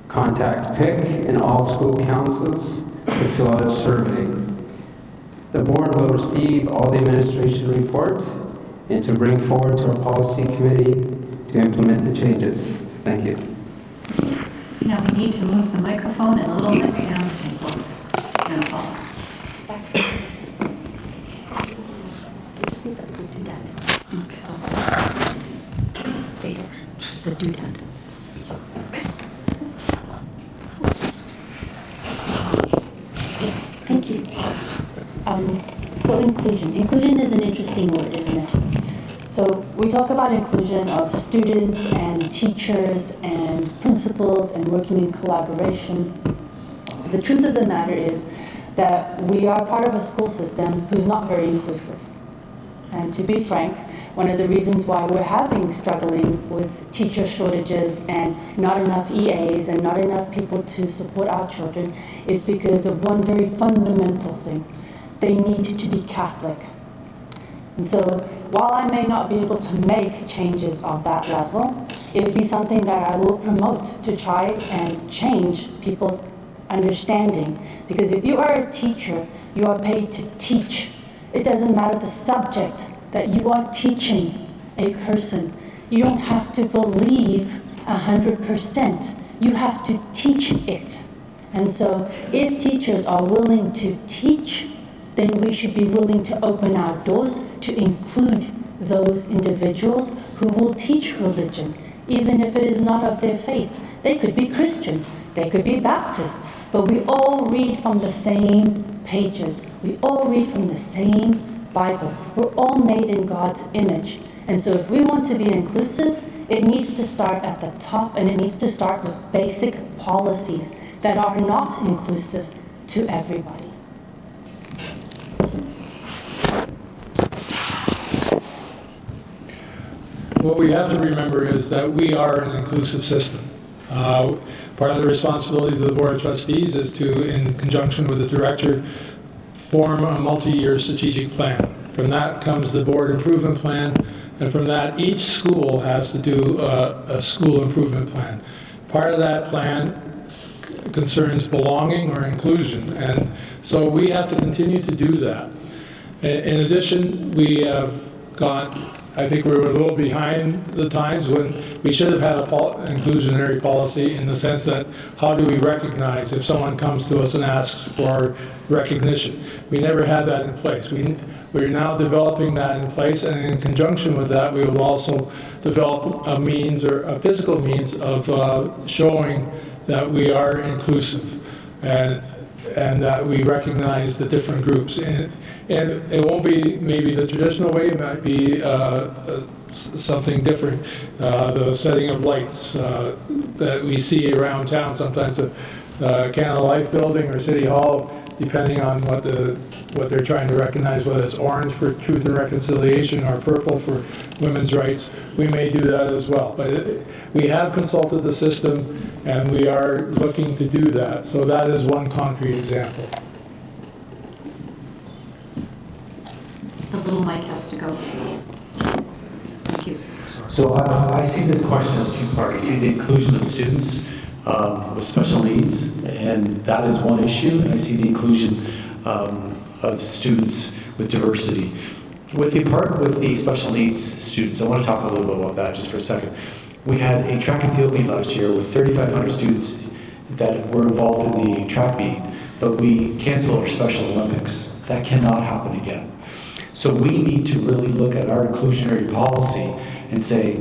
Contact PIC and all school councils to fill out a survey. The board will receive all the administration report and to bring forward to our policy committee to implement the changes. Thank you. Now we need to move the microphone a little bit down the table to Anna Paula. The doodad. Thank you. So inclusion is an interesting word, isn't it? So we talk about inclusion of students and teachers and principals and working in collaboration. The truth of the matter is that we are part of a school system who's not very inclusive. And to be frank, one of the reasons why we're struggling with teacher shortages and not enough EAs and not enough people to support our children is because of one very fundamental thing. They need to be Catholic. And so while I may not be able to make changes of that level, it would be something that I will promote to try and change people's understanding. Because if you are a teacher, you are paid to teach. It doesn't matter the subject that you are teaching a person. You don't have to believe 100%. You have to teach it. And so if teachers are willing to teach, then we should be willing to open our doors to include those individuals who will teach religion, even if it is not of their faith. They could be Christian, they could be Baptists, but we all read from the same pages. We all read from the same Bible. We're all made in God's image. And so if we want to be inclusive, it needs to start at the top, and it needs to start with basic policies that are not inclusive to everybody. What we have to remember is that we are an inclusive system. Part of the responsibilities of the Board of Trustees is to, in conjunction with the Director, form a multi-year strategic plan. From that comes the board improvement plan, and from that, each school has to do a school improvement plan. Part of that plan concerns belonging or inclusion, and so we have to continue to do that. In addition, we have got, I think we were a little behind the times when we should have had an inclusionary policy, in the sense that how do we recognize if someone comes to us and asks for recognition? We never had that in place. We're now developing that in place, and in conjunction with that, we will also develop a means, or a physical means, of showing that we are inclusive and that we recognize the different groups. And it won't be maybe the traditional way, it might be something different. The setting of lights that we see around town, sometimes the Canada Life building or City Hall, depending on what they're trying to recognize, whether it's orange for truth and reconciliation or purple for women's rights, we may do that as well. But we have consulted the system, and we are looking to do that. So that is one concrete example. The little mic has to go. Thank you. So I see this question as two-part. I see the inclusion of students with special needs, and that is one issue, and I see the inclusion of students with diversity. With the special needs students, I want to talk a little bit about that just for a second. We had a track and field meet last year with 3,500 students that were involved in the track meet, but we canceled our Special Olympics. That cannot happen again. So we need to really look at our inclusionary policy and say,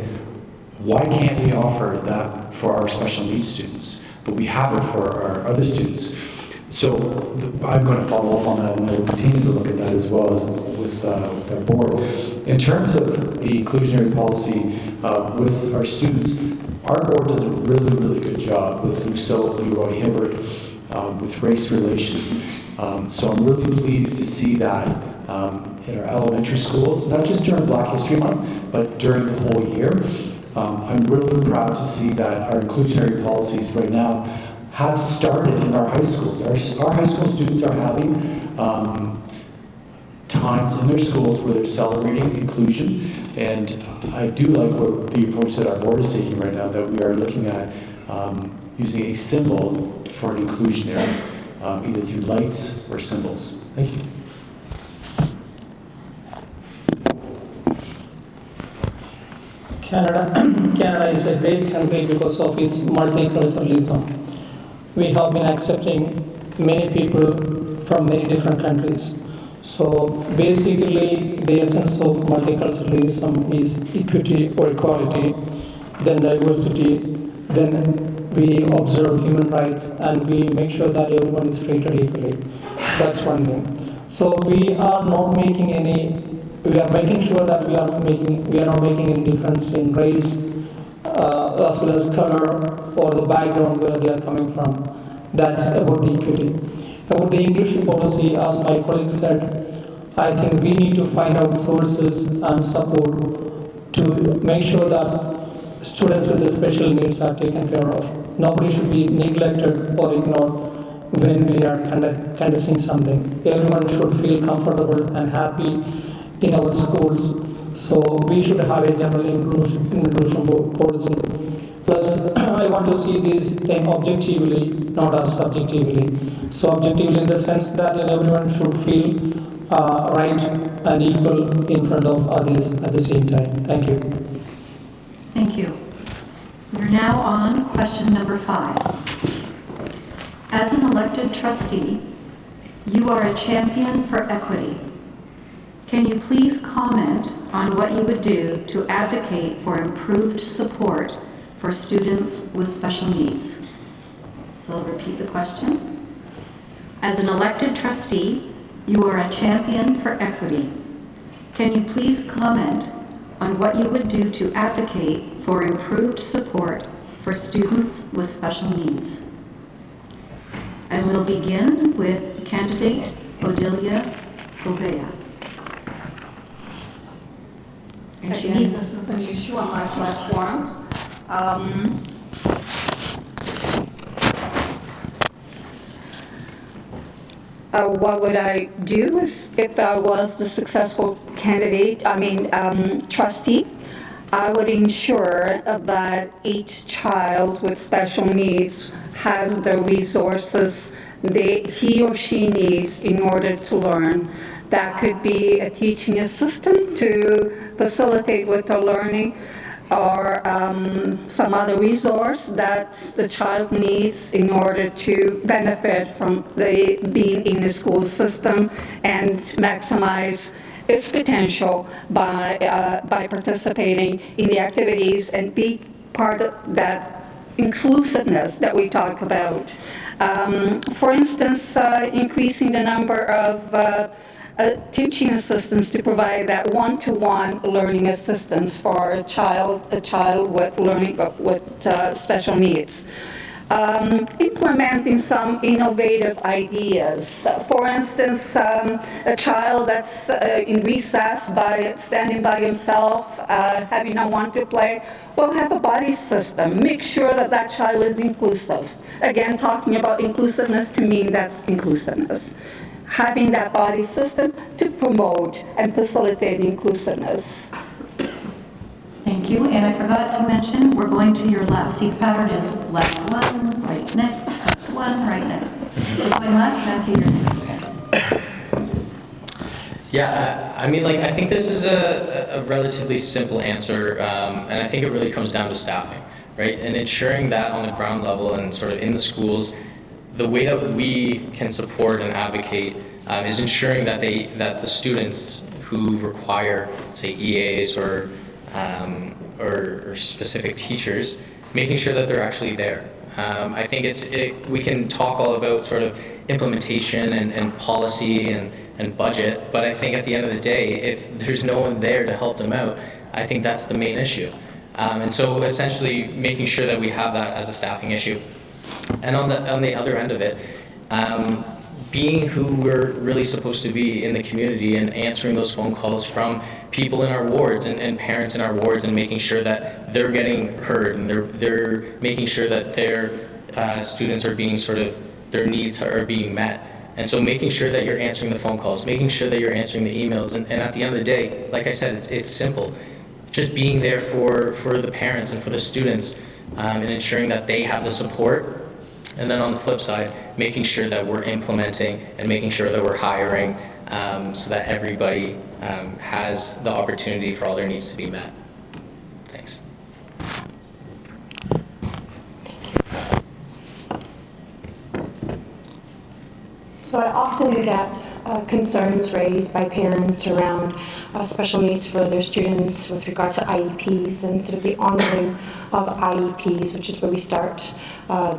why can't we offer that for our special needs students, but we have it for our other students? So I'm going to follow up on that, and I will continue to look at that as well with our board. In terms of the inclusionary policy with our students, our board does a really, really good job with Leroy Hibbert with race relations. So I'm really pleased to see that in our elementary schools, not just during Black History Month, but during the whole year. I'm really proud to see that our inclusionary policies right now have started in our high schools. Our high school students are having times in their schools where they're celebrating inclusion, and I do like what the approach that our board is taking right now, that we are looking at using a symbol for an inclusionary, either through lights or symbols. Thank you. Canada is a great country because of its multiculturalism. We have been accepting many people from many different countries. So basically, the essence of multiculturalism is equity or equality, then diversity, then we observe human rights, and we make sure that everyone is treated equally. That's one thing. So we are making sure that we are not making any difference in race, as well as color or the background where they are coming from. That's about the equity. About the inclusion policy, as my colleague said, I think we need to find out sources and support to make sure that students with the special needs are taken care of. Nobody should be neglected or ignored when we are conducting something. Everyone should feel comfortable and happy in our schools. So we should have a general inclusion policy. Plus, I want to see this thing objectively, not as subjectively. So objectively in the sense that everyone should feel right and equal in front of others at the same time. Thank you. Thank you. We're now on question number 5. As an elected trustee, you are a champion for equity. Can you please comment on what you would do to advocate for improved support for students with special needs? So I'll repeat the question. As an elected trustee, you are a champion for equity. Can you please comment on what you would do to advocate for improved support for students with special needs? And we'll begin with candidate Odilia Gouveia. And Again, this is an issue on my platform. what would I do if I was the successful candidate, trustee? I would ensure that each child with special needs has the resources he or she needs in order to learn. That could be a teaching assistant to facilitate with the learning, or some other resource that the child needs in order to benefit from being in the school system and maximize its potential by participating in the activities and be part of that inclusiveness that we talk about. For instance, increasing the number of teaching assistants to provide that one-to-one learning assistance for a child with special needs. Implementing some innovative ideas. For instance, a child that's in recess standing by himself, having no one to play, will have a buddy system. Make sure that that child is inclusive. Again, talking about inclusiveness, to me, that's inclusiveness. Having that body system to promote and facilitate inclusiveness. Thank you, and I forgot to mention, we're going to your left. See, the pattern is left one, right next, left one, right next. We're going left, Matthew, you're next. Yeah, I think this is a relatively simple answer, and I think it really comes down to staffing, right? And ensuring that on the ground level and sort of in the schools, the way that we can support and advocate is ensuring that the students who require, say, EAs or specific teachers, making sure that they're actually there. I think we can talk all about sort of implementation and policy and budget, but I think at the end of the day, if there's no one there to help them out, I think that's the main issue. And so essentially making sure that we have that as a staffing issue. And on the other end of it, being who we're really supposed to be in the community and answering those phone calls from people in our wards and parents in our wards, and making sure that they're getting heard and they're making sure that their students are being their needs are being met. And so making sure that you're answering the phone calls, making sure that you're answering the emails, and at the end of the day, like I said, it's simple. Just being there for the parents and for the students, and ensuring that they have the support. And then on the flip side, making sure that we're implementing and making sure that we're hiring, so that everybody has the opportunity for all their needs to be met. Thanks. So I often get concerns raised by parents around special needs for their students with regards to IEPs and sort of the honoring of IEPs, which is where we start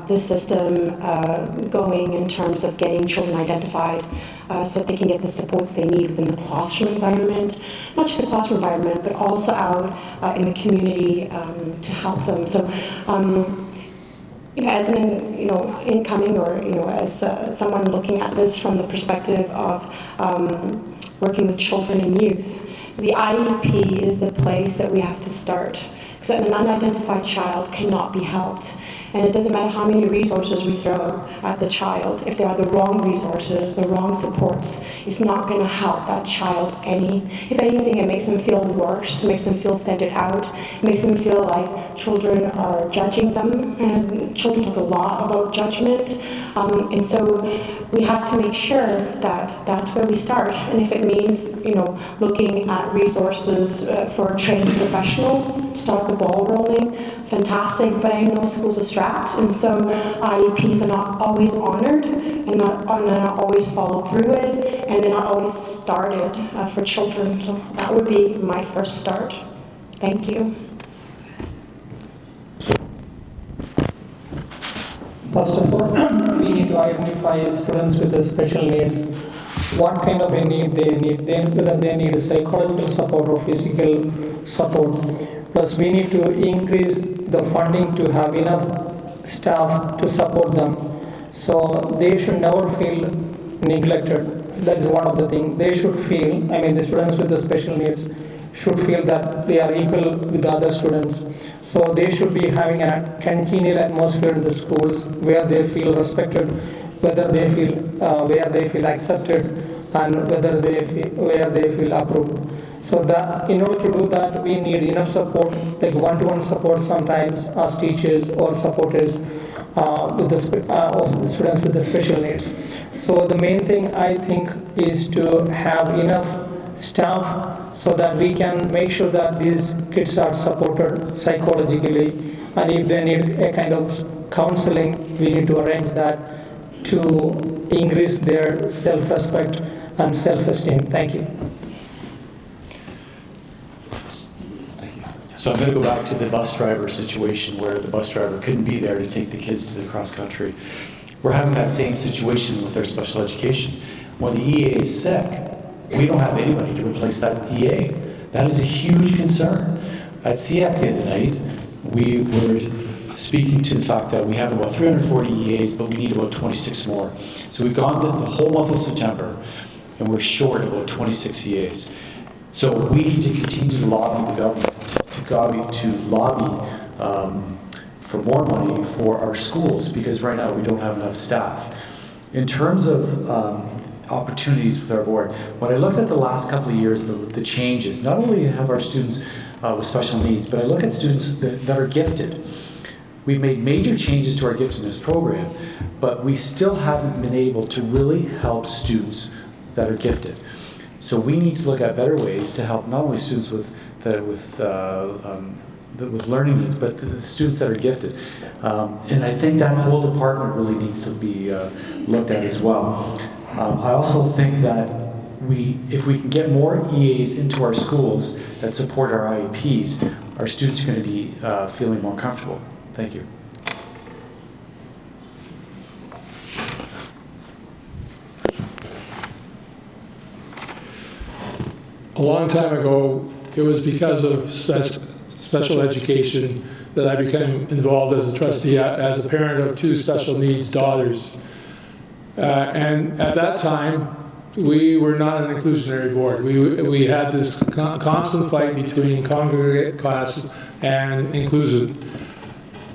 the system going in terms of getting children identified so that they can get the supports they need within the classroom environment, not just the classroom environment, but also out in the community to help them. So, as an incoming, or as someone looking at this from the perspective of working with children and youth, the IEP is the place that we have to start. Because an unidentified child cannot be helped. And it doesn't matter how many resources we throw at the child. If they are the wrong resources, the wrong supports, it's not going to help that child any. If anything, it makes them feel worse, makes them feel centered out, makes them feel like children are judging them. And children talk a lot about judgment. And so we have to make sure that that's where we start. And if it means, looking at resources for trained professionals to start the ball rolling, fantastic, but I know schools are strapped, and so IEPs are not always honored, and not always followed through it, and they're not always started for children. So that would be my first start. Thank you. First of all, we need to identify students with the special needs, what kind of a need they need, whether they need psychological support or physical support. Plus, we need to increase the funding to have enough staff to support them. So they should never feel neglected. That is one of the things. They should feel, the students with the special needs should feel that they are equal with the other students. So they should be having a congenial atmosphere in the schools where they feel respected, whether they feel where they feel accepted and where they feel approved. So in order to do that, we need enough support, like one-to-one support sometimes as teachers or supporters with the students with the special needs. So the main thing I think is to have enough staff so that we can make sure that these kids are supported psychologically, and if they need a kind of counseling, we need to arrange that to increase their self-respect and self-esteem. Thank you. So I'm going to go back to the bus driver situation where the bus driver couldn't be there to take the kids to the cross country. We're having that same situation with our special education. When the EA is sick, we don't have anybody to replace that EA. That is a huge concern. At CF the other night, we were speaking to the fact that we have about 340 EAs, but we need about 26 more. So we've gone the whole month of September, and we're short about 26 EAs. So we need to continue to lobby the government, to lobby for more money for our schools, because right now we don't have enough staff. In terms of opportunities with our board, when I looked at the last couple of years, the changes, not only have our students with special needs, but I look at students that are gifted. We've made major changes to our giftedness program, but we still haven't been able to really help students that are gifted. So we need to look at better ways to help not only students with learning needs, but the students that are gifted. And I think that whole department really needs to be looked at as well. I also think that if we can get more EAs into our schools that support our IEPs, our students are going to be feeling more comfortable. Thank you. A long time ago, it was because of special education that I became involved as a trustee, as a parent of two special needs daughters. And at that time, we were not an inclusionary board. We had this constant fight between congregate class and inclusive.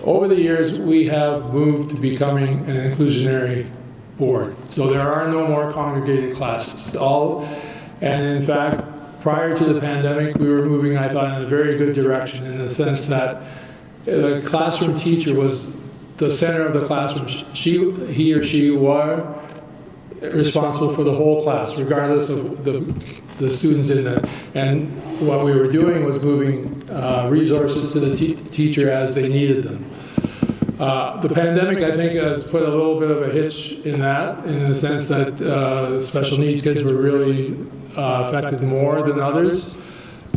Over the years, we have moved to becoming an inclusionary board. So there are no more congregated classes. And in fact, prior to the pandemic, we were moving, I thought, in a very good direction in the sense that the classroom teacher was the center of the classroom. He or she were responsible for the whole class, regardless of the students in it. And what we were doing was moving resources to the teacher as they needed them. The pandemic, I think, has put a little bit of a hitch in that, in the sense that special needs kids were really affected more than others.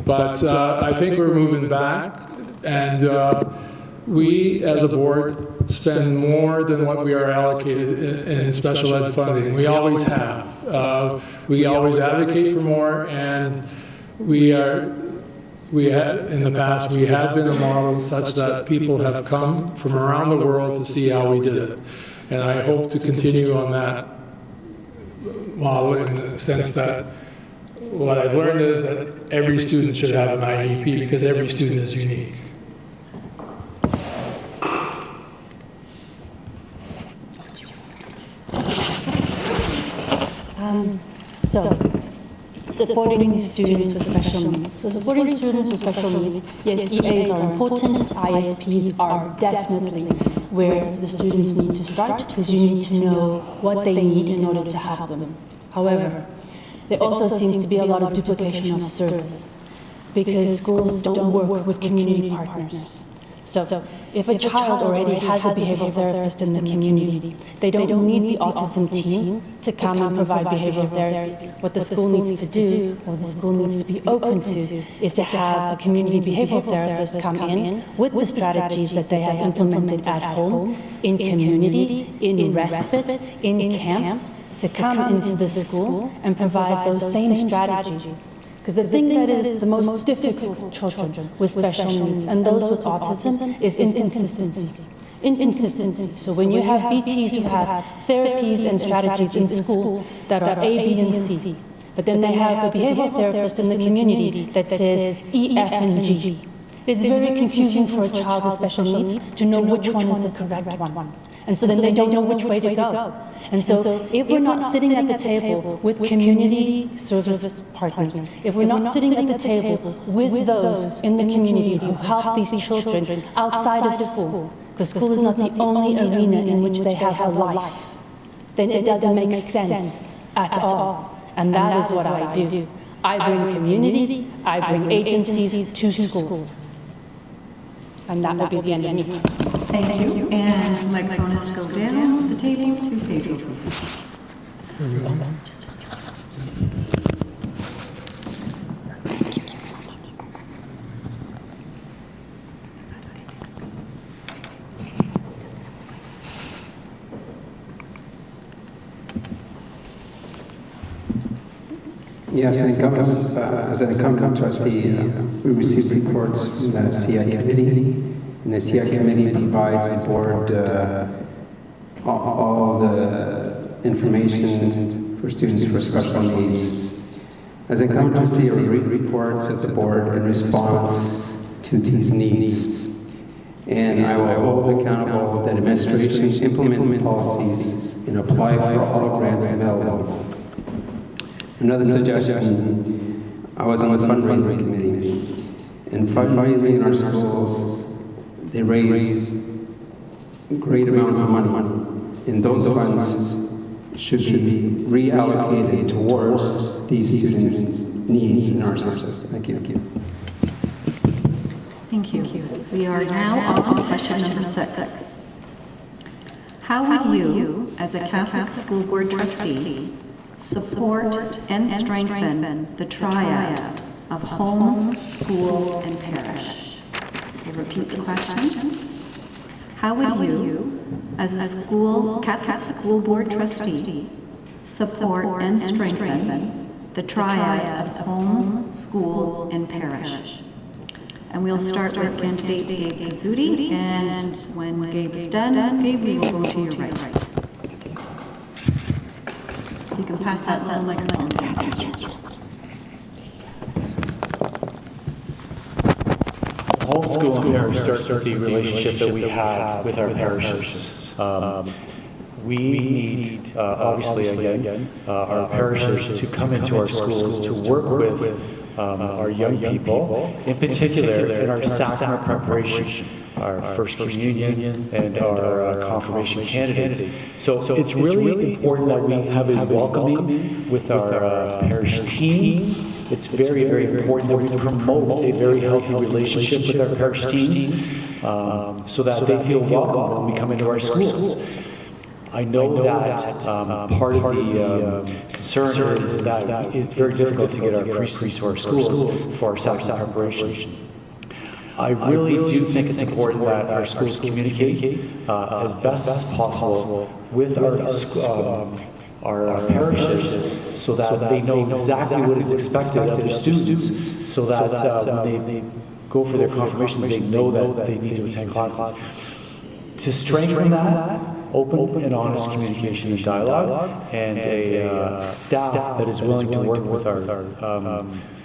But I think we're moving back, and we, as a board, spend more than what we are allocated in special ed funding. We always have. We always advocate for more, and in the past, we have been a model such that people have come from around the world to see how we did it. And I hope to continue on that model in the sense that what I've learned is that every student should have an IEP because every student is unique. Supporting students with special needs. So supporting students with special needs, yes, EAs are important, ISPs are definitely where the students need to start because you need to know what they need in order to help them. However, there also seems to be a lot of duplication of service because schools don't work with community partners. So if a child already has a behavioral therapist in the community, they don't need the autism team to come and provide behavioral therapy. What the school needs to do, or the school needs to be open to, is to have a community behavioral therapist come in with the strategies that they have implemented at home, in community, in respite, in camps, to come into the school and provide those same strategies. Because the thing that is the most difficult for children with special needs and those with autism is inconsistency. Inconsistency. So when you have BTs who have therapies and strategies in school that are A, B, and C, but then they have a behavioral therapist in the community that says E, F, and G. It's very confusing for a child with special needs to know which one is the correct one. And so then they don't know which way to go. And so if we're not sitting at the table with community service partners, if we're not sitting at the table with those in the community who help these children outside of school, because school is not the only arena in which they have a life, then it doesn't make sense at all. And that is what I do. I bring community, I bring agencies to schools. And that will be the end of me. Thank you. And microphones go down the table to Pedro, please. Yes, as an incumbent trustee, we received reports from the CI committee, and the CI committee provides the board all the information for students for special needs. As an incumbent trustee, I read reports at the board in response to these needs, and I will hold accountable that administration implement policies and apply for all grants available. Another suggestion, I was on the fundraising committee, and fundraising in our schools, they raise great amounts of money, and those funds should be reallocated towards these students' needs in our system. Thank you. Thank you. We are now on question number 6. How would you, as a Catholic School Board Trustee, support and strengthen the triad of home, school, and parish? I'll repeat the question. How would you, as a Catholic School Board Trustee, support and strengthen the triad of home, school, and parish? And we'll start with candidate Gabe Pezuti, and when Gabe is done, Gabe, we will go to your right. You can pass that little microphone down. Homeschool and parish starts with the relationship that we have with our parishes. We need, obviously, again, our parishers to come into our schools to work with our young people, in particular in our sacrament preparation, our First Communion, and our confirmation candidates. So it's really important that we have a welcoming with our parish team. It's very, very important that we promote a very healthy relationship with our parish teams so that they feel welcome when we come into our schools. I know that part of the concern is that it's very difficult to get our priests to our schools for our sacrament preparation. I really do think it's important that our schools communicate as best as possible with our parishes so that they know exactly what is expected of their students, so that when they go for their confirmations, they know that they need to attend classes. To strengthen that, open and honest communication and dialogue, and a staff that is willing to work with our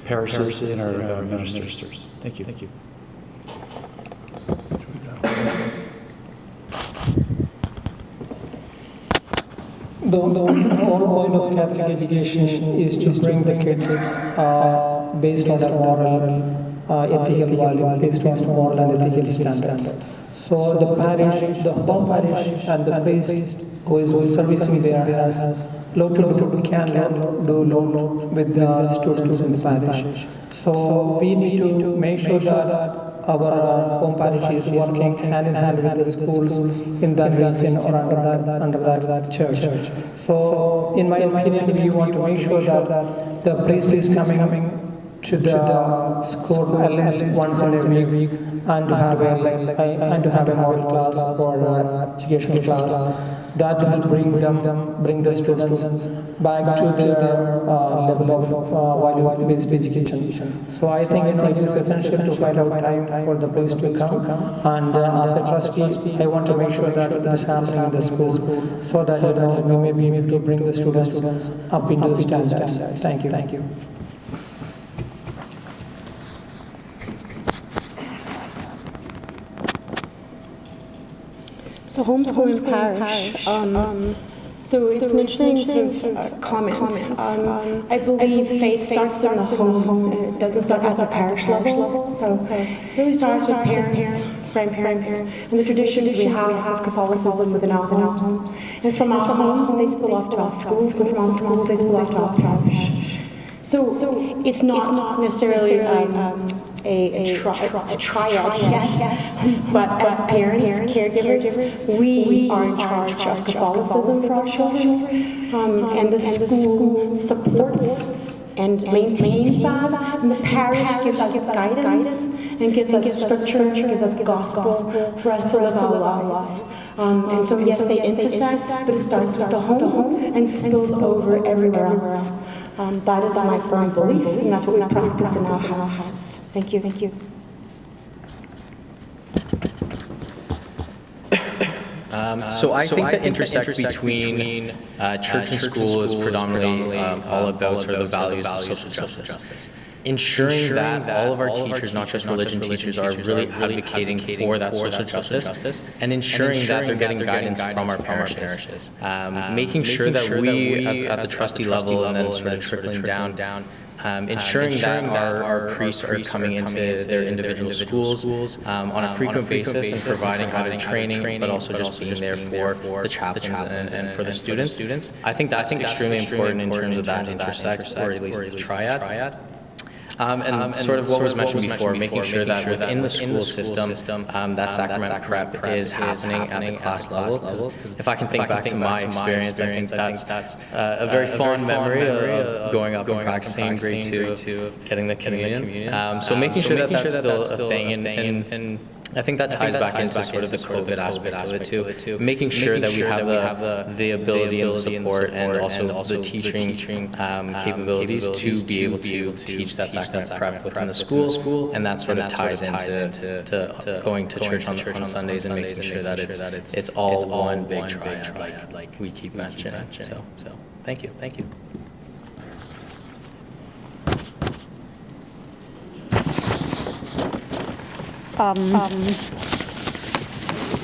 parishes and our ministers. Thank you. The whole point of Catholic education is to bring the kids based on their moral, ethical values, based on moral and ethical standards. So the parish, the home parish, and the priest who is servicing there has lot can do lot with the students in the parish. So we need to make sure that our home parish is working hand in hand with the schools in that region or under that church. So in my opinion, we want to make sure that the priest is coming to the school at least once in a week, and to have a moral class or educational class that will bring the students back to their level of value-based education. So I think it is essential to find out time for the priest to come, and as a trustee, I want to make sure that this happens in the school, so that we may be able to bring the students up into the standards. Thank you. So homeschooling parish. So it's an interesting sort of comment. I believe faith starts in the home. It doesn't start at the parish level. So it really starts with parents, grandparents, and the traditions we have of Catholicism within our homes. It's from our homes they spill off to our schools, and from our schools they spill off to our parish. So it's not necessarily a triad, yes. But as parents, caregivers, we are in charge of Catholicism for our children, and the school supports and maintains that, and the parish gives us guidance and gives us scripture, gives us gospel for us to live our lives. And so yes, they intersect, but it starts with the home and spills over everywhere else. That is my firm belief, and that's what we practice in our house. Thank you. So I think the intersect between church and school is predominantly all about sort of the values of social justice. Ensuring that all of our teachers, not just religion teachers, are really advocating for that social justice, and ensuring that they're getting guidance from our parishes. Making sure that we, at the trustee level, and then sort of trickling down, ensuring that our priests are coming into their individual schools on a frequent basis and providing either training, but also just being there for the chaplains and for the students. I think that's extremely important in terms of that intersect, or at least the triad. And sort of what was mentioned before, making sure that within the school system, that sacrament prep is happening at the class level. Because if I can think back to my experience, I think that's a very fond memory of going up and practicing in grade 2, getting the communion. So making sure that that's still a thing, and I think that ties back into sort of the COVID aspect of it too. Making sure that we have the ability and support, and also the teaching capabilities to be able to teach that sacrament prep within the school, and that sort of ties into going to church on Sundays and making sure that it's all one big triad, like we keep mentioning. So thank you.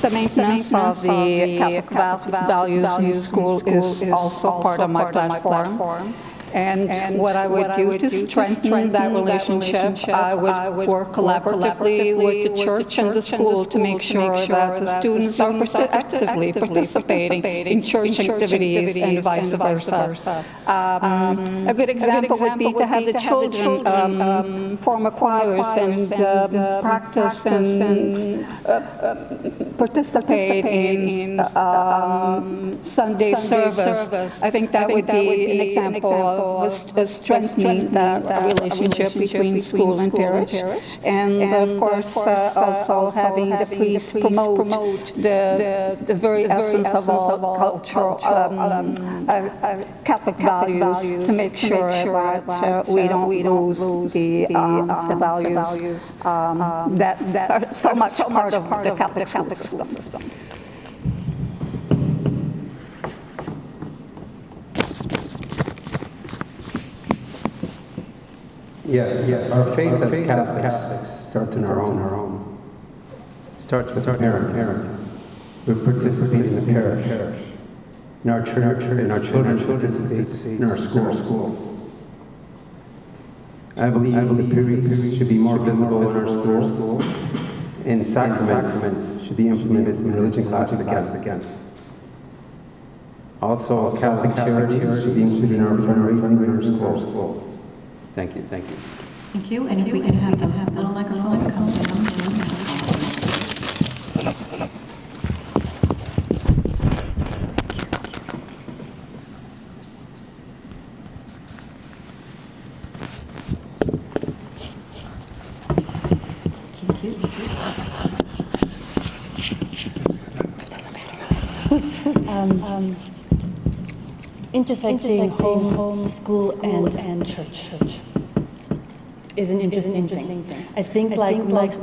The maintenance of the Catholic values in school is also part of my platform. And what I would do to strengthen that relationship, I would work collaboratively with the church and the school to make sure that the students are actively participating in church activities and vice versa. A good example would be to have the children form choirs and practice and participate in Sunday service. I think that would be an example of strengthening that relationship between school and parish. And of course, also having the priests promote the very essence of all cultural Catholic values to make sure that we don't lose the values that are so much part of the Catholic school system. Yes. Our faith as Catholics starts in our own. Starts with our parents. We participate in the parish. In our church, and our children participate in our schools. I believe the priests should be more visible in our schools, and sacraments should be implemented in religion classes again. Also, Catholic charities should be included in our fundraising in our schools. Thank you. Thank you, and if we can have the little microphone come down too. Intersecting home, school, and church. is an interesting thing. I think like most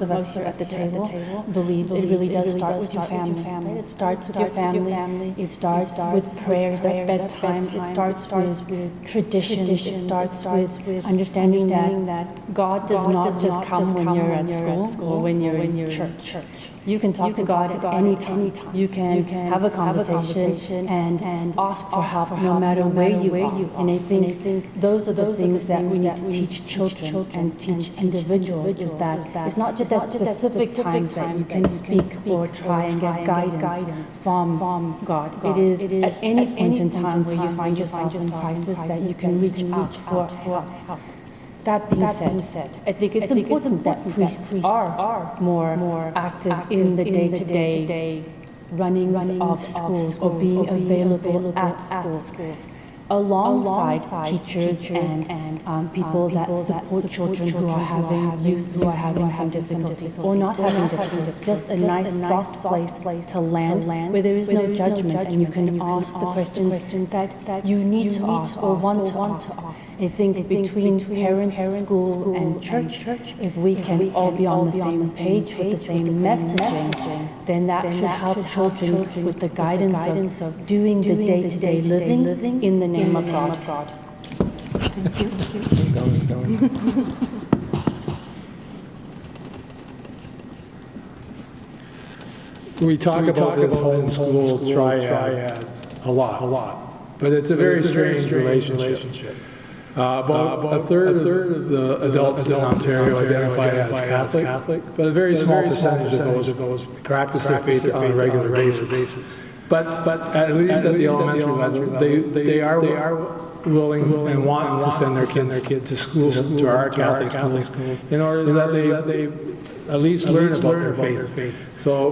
of us here at the table believe it really does start with your family. It starts with your family. It starts with prayers at bedtime. It starts with traditions. It starts with understanding that God does not just come when you're at school or when you're in church. You can talk to God at any time. You can have a conversation and ask for help no matter where you are. And I think those are the things that we need to teach children and teach individuals, is that it's not just at specific times that you can speak or try and get guidance from God. It is at any point in time where you find yourself in crisis that you can reach out for help. That being said, I think it's important that priests are more active in the day-to-day runnings of schools or being available at schools, alongside teachers and people that support children who are having youth who are having some difficulties or not having difficulties. Just a nice soft place to land where there is no judgment and you can ask the questions that you need to ask or want to ask. I think between parents, school, and church, if we can all be on the same page with the same messaging, then that should help children with the guidance of doing the day-to-day living in the name of God. Thank you. We talk about this whole school triad a lot, but it's a very strange relationship. About a third of the adults in Ontario identify as Catholic, but a very small percentage of those practice their faith on a regular basis. But at least at the elementary level, they are willing and want to send their kids to school, to our Catholic schools, in order that they at least learn about their faith. So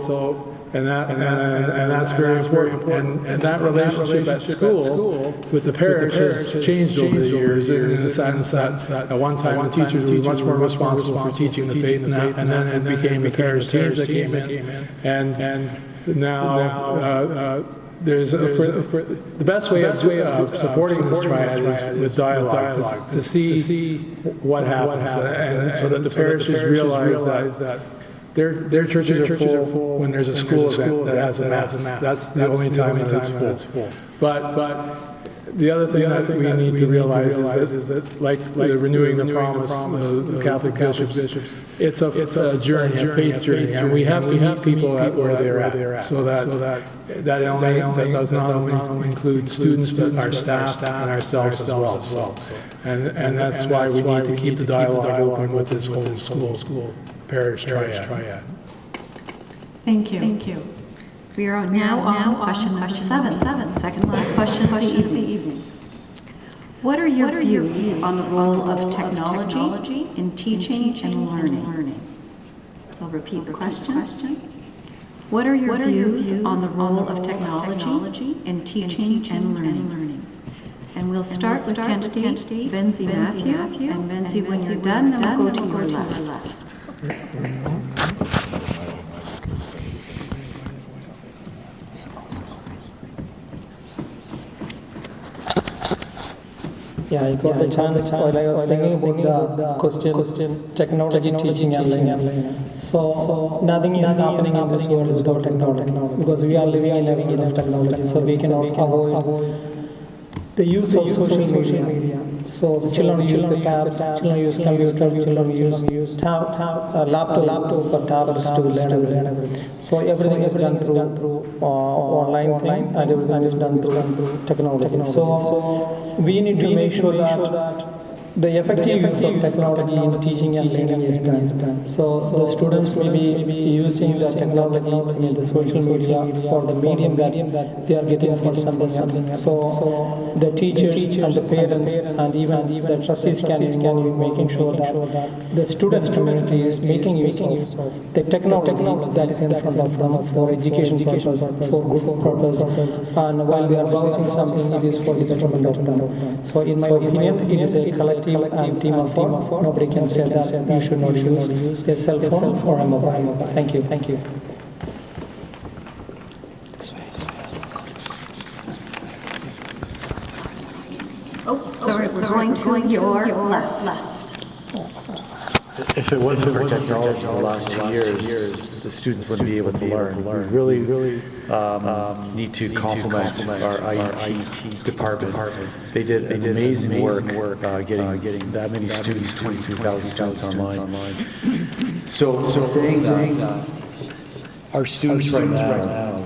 that's very important. And that relationship at school with the parish has changed over the years, in the sense that at one time the teachers were much more responsible for teaching the faith, and then it became the parish teams that came in, and now there's the best way of supporting this triad is with dialogue, to see what happens, and so that the parishes realize that their churches are full when there's a school event that has a mass. That's the only time that it's full. But the other thing that we need to realize is that like the renewing the promise of the Catholic bishops, it's a journey, a faith journey, and we have to meet people at where they're at, so that does not only include students, but our staff and ourselves as well. And that's why we need to keep the dialogue open with this whole school parish triad. Thank you. We are now on question number 7, second last question of the evening. What are your views on the role of technology in teaching and learning? So I'll repeat the question. What are your views on the role of technology in teaching and learning? And we'll start with candidate Benzie Matthew. And Benzie, when you're done, then we'll go to your left. Yeah, I got the chance while I was thinking about the question, technology, teaching and learning. So nothing is happening in this world without technology, because we are living in an age of technology, so we cannot avoid the use of social media. So children use the tabs, children use computer, children use laptop or tablets to learn everything. So everything is done through online thing, and everything is done through technology. So we need to make sure that the effective use of technology in teaching and learning is done. So the students may be using the technology, the social media or the medium that they are getting for something else. So the teachers and the parents and even the trustees can be making sure that the student community is making use of the technology that is in front of them for education purpose, for good purpose, and while they are browsing something, it is for the betterment of them. So in my opinion, it is a collective and team effort. Nobody can say that you should not use a cell phone or a mobile. Thank you. Oh, sorry, we're going to your left. If it wasn't for technology in the last 2 years, the students wouldn't be able to learn. We really need to compliment our IT department. They did amazing work getting that many students, 22,000 students online. So saying that, our students right now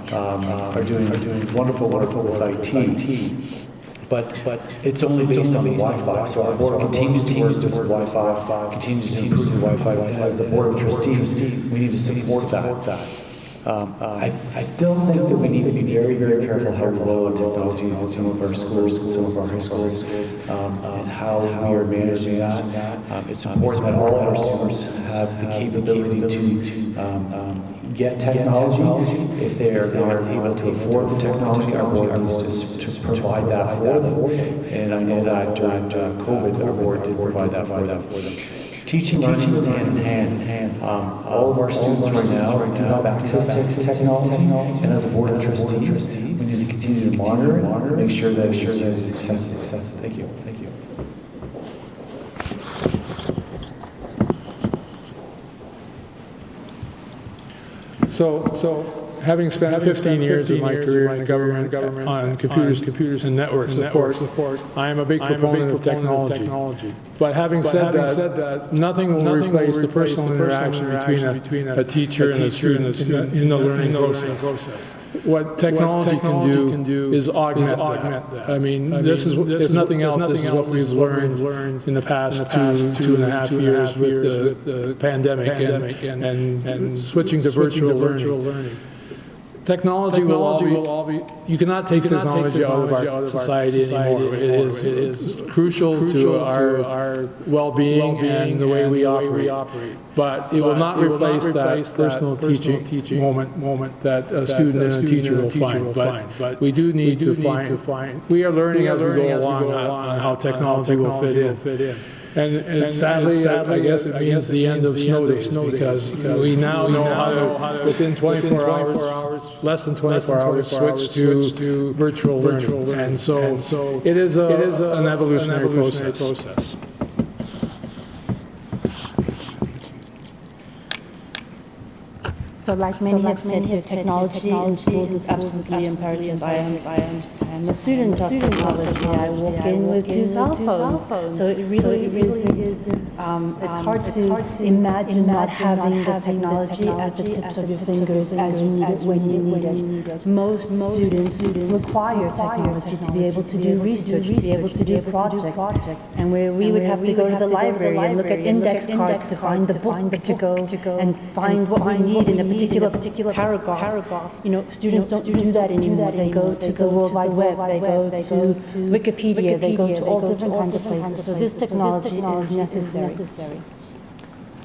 are doing wonderful with IT. But it's only based on the Wi-Fi. So our board continues to work with Wi-Fi, continues to improve the Wi-Fi. And as the board of trustees, we need to support that. I still think that we need to be very, very careful how we roll out technology in some of our schools and some of our high schools, and how we are managing that. It's important that all of our students have the capability to get technology. If they are able to afford the technology, our board needs to provide that for them. And I know that during COVID, our board did provide that for them. Teaching goes hand in hand. All of our students right now do have access to technology, and as a board of trustees, we need to continue to monitor it, make sure that it's used excessively. Thank you. So having spent 15 years of my career in the government on computers and network support, I am a big proponent of technology. But having said that, nothing will replace the personal interaction between a teacher and a student in the learning process. What technology can do is augment that. I mean, this is, if nothing else, this is what we've learned in the past two and a half years with the pandemic and switching to virtual learning. Technology will all be, you cannot take technology out of our society anymore. It is crucial to our well-being and the way we operate. But it will not replace that personal teaching moment that a student and a teacher will find. But we do need to find, we are learning as we go along on how technology will fit in. And sadly, I guess it means the end of snow days, because we now know how to, within 24 hours, less than 24 hours, switch to virtual learning. And so it is an evolutionary process. So like many have said here, technology in schools is absolutely imperative. I am a student of technology. I walk in with 2 cell phones. So it really isn't, it's hard to imagine not having this technology at the tips of your fingers as you need it when you need it. Most students require technology to be able to do research, to be able to do projects. And where we would have to go to the library and look at index cards to find the book to go and find what we need in a particular paragraph. You know, students don't do that anymore. They go to the World Wide Web, they go to Wikipedia, they go to all different kinds of places. So this technology is necessary.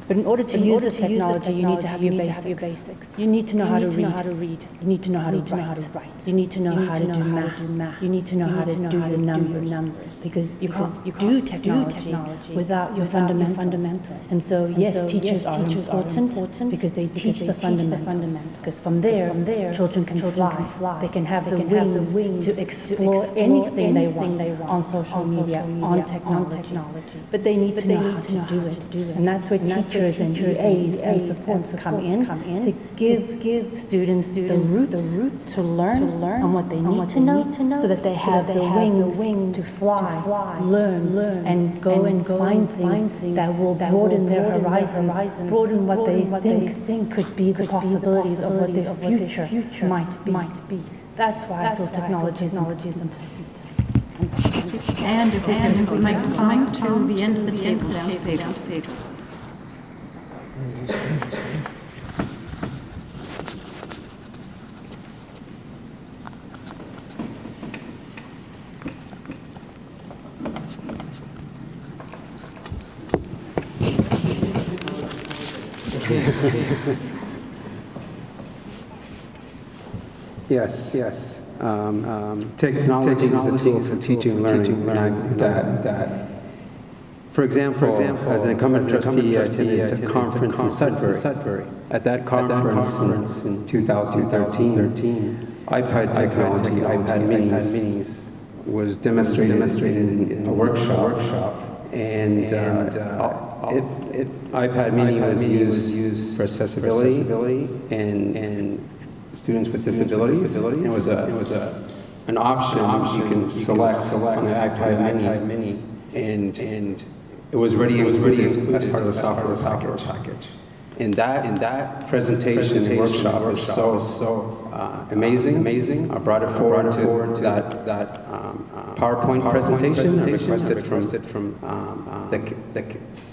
But in order to use this technology, you need to have your basics. You need to know how to read. You need to know how to write. You need to know how to do math. You need to know how to do the numbers. Because you can't do technology without your fundamentals. And so, yes, teachers are important because they teach the fundamentals. Because from there, children can fly. They can have the wings to explore anything they want on social media, on technology. But they need to know how to do it. And that's where teachers and EAs and supports come in to give students the roots to learn on what they need to know so that they have the wings to fly, learn, and go and find things that will broaden their horizons, broaden what they think could be the possibilities of what their future might be. That's why I feel technology is important. And if we can microphone to the end of the table, down to Pedro. Yes. Technology is a tool for teaching and learning. For example, as an incumbent trustee, I attended a conference in Sudbury. At that conference in 2013, iPad technology, iPad minis, was demonstrated in a workshop, and iPad Mini was used for accessibility and students with disabilities. It was an option you can select on the iPad Mini, and it was already included as part of the software package. And that presentation and workshop was so amazing. I brought it forward to that PowerPoint presentation. I requested from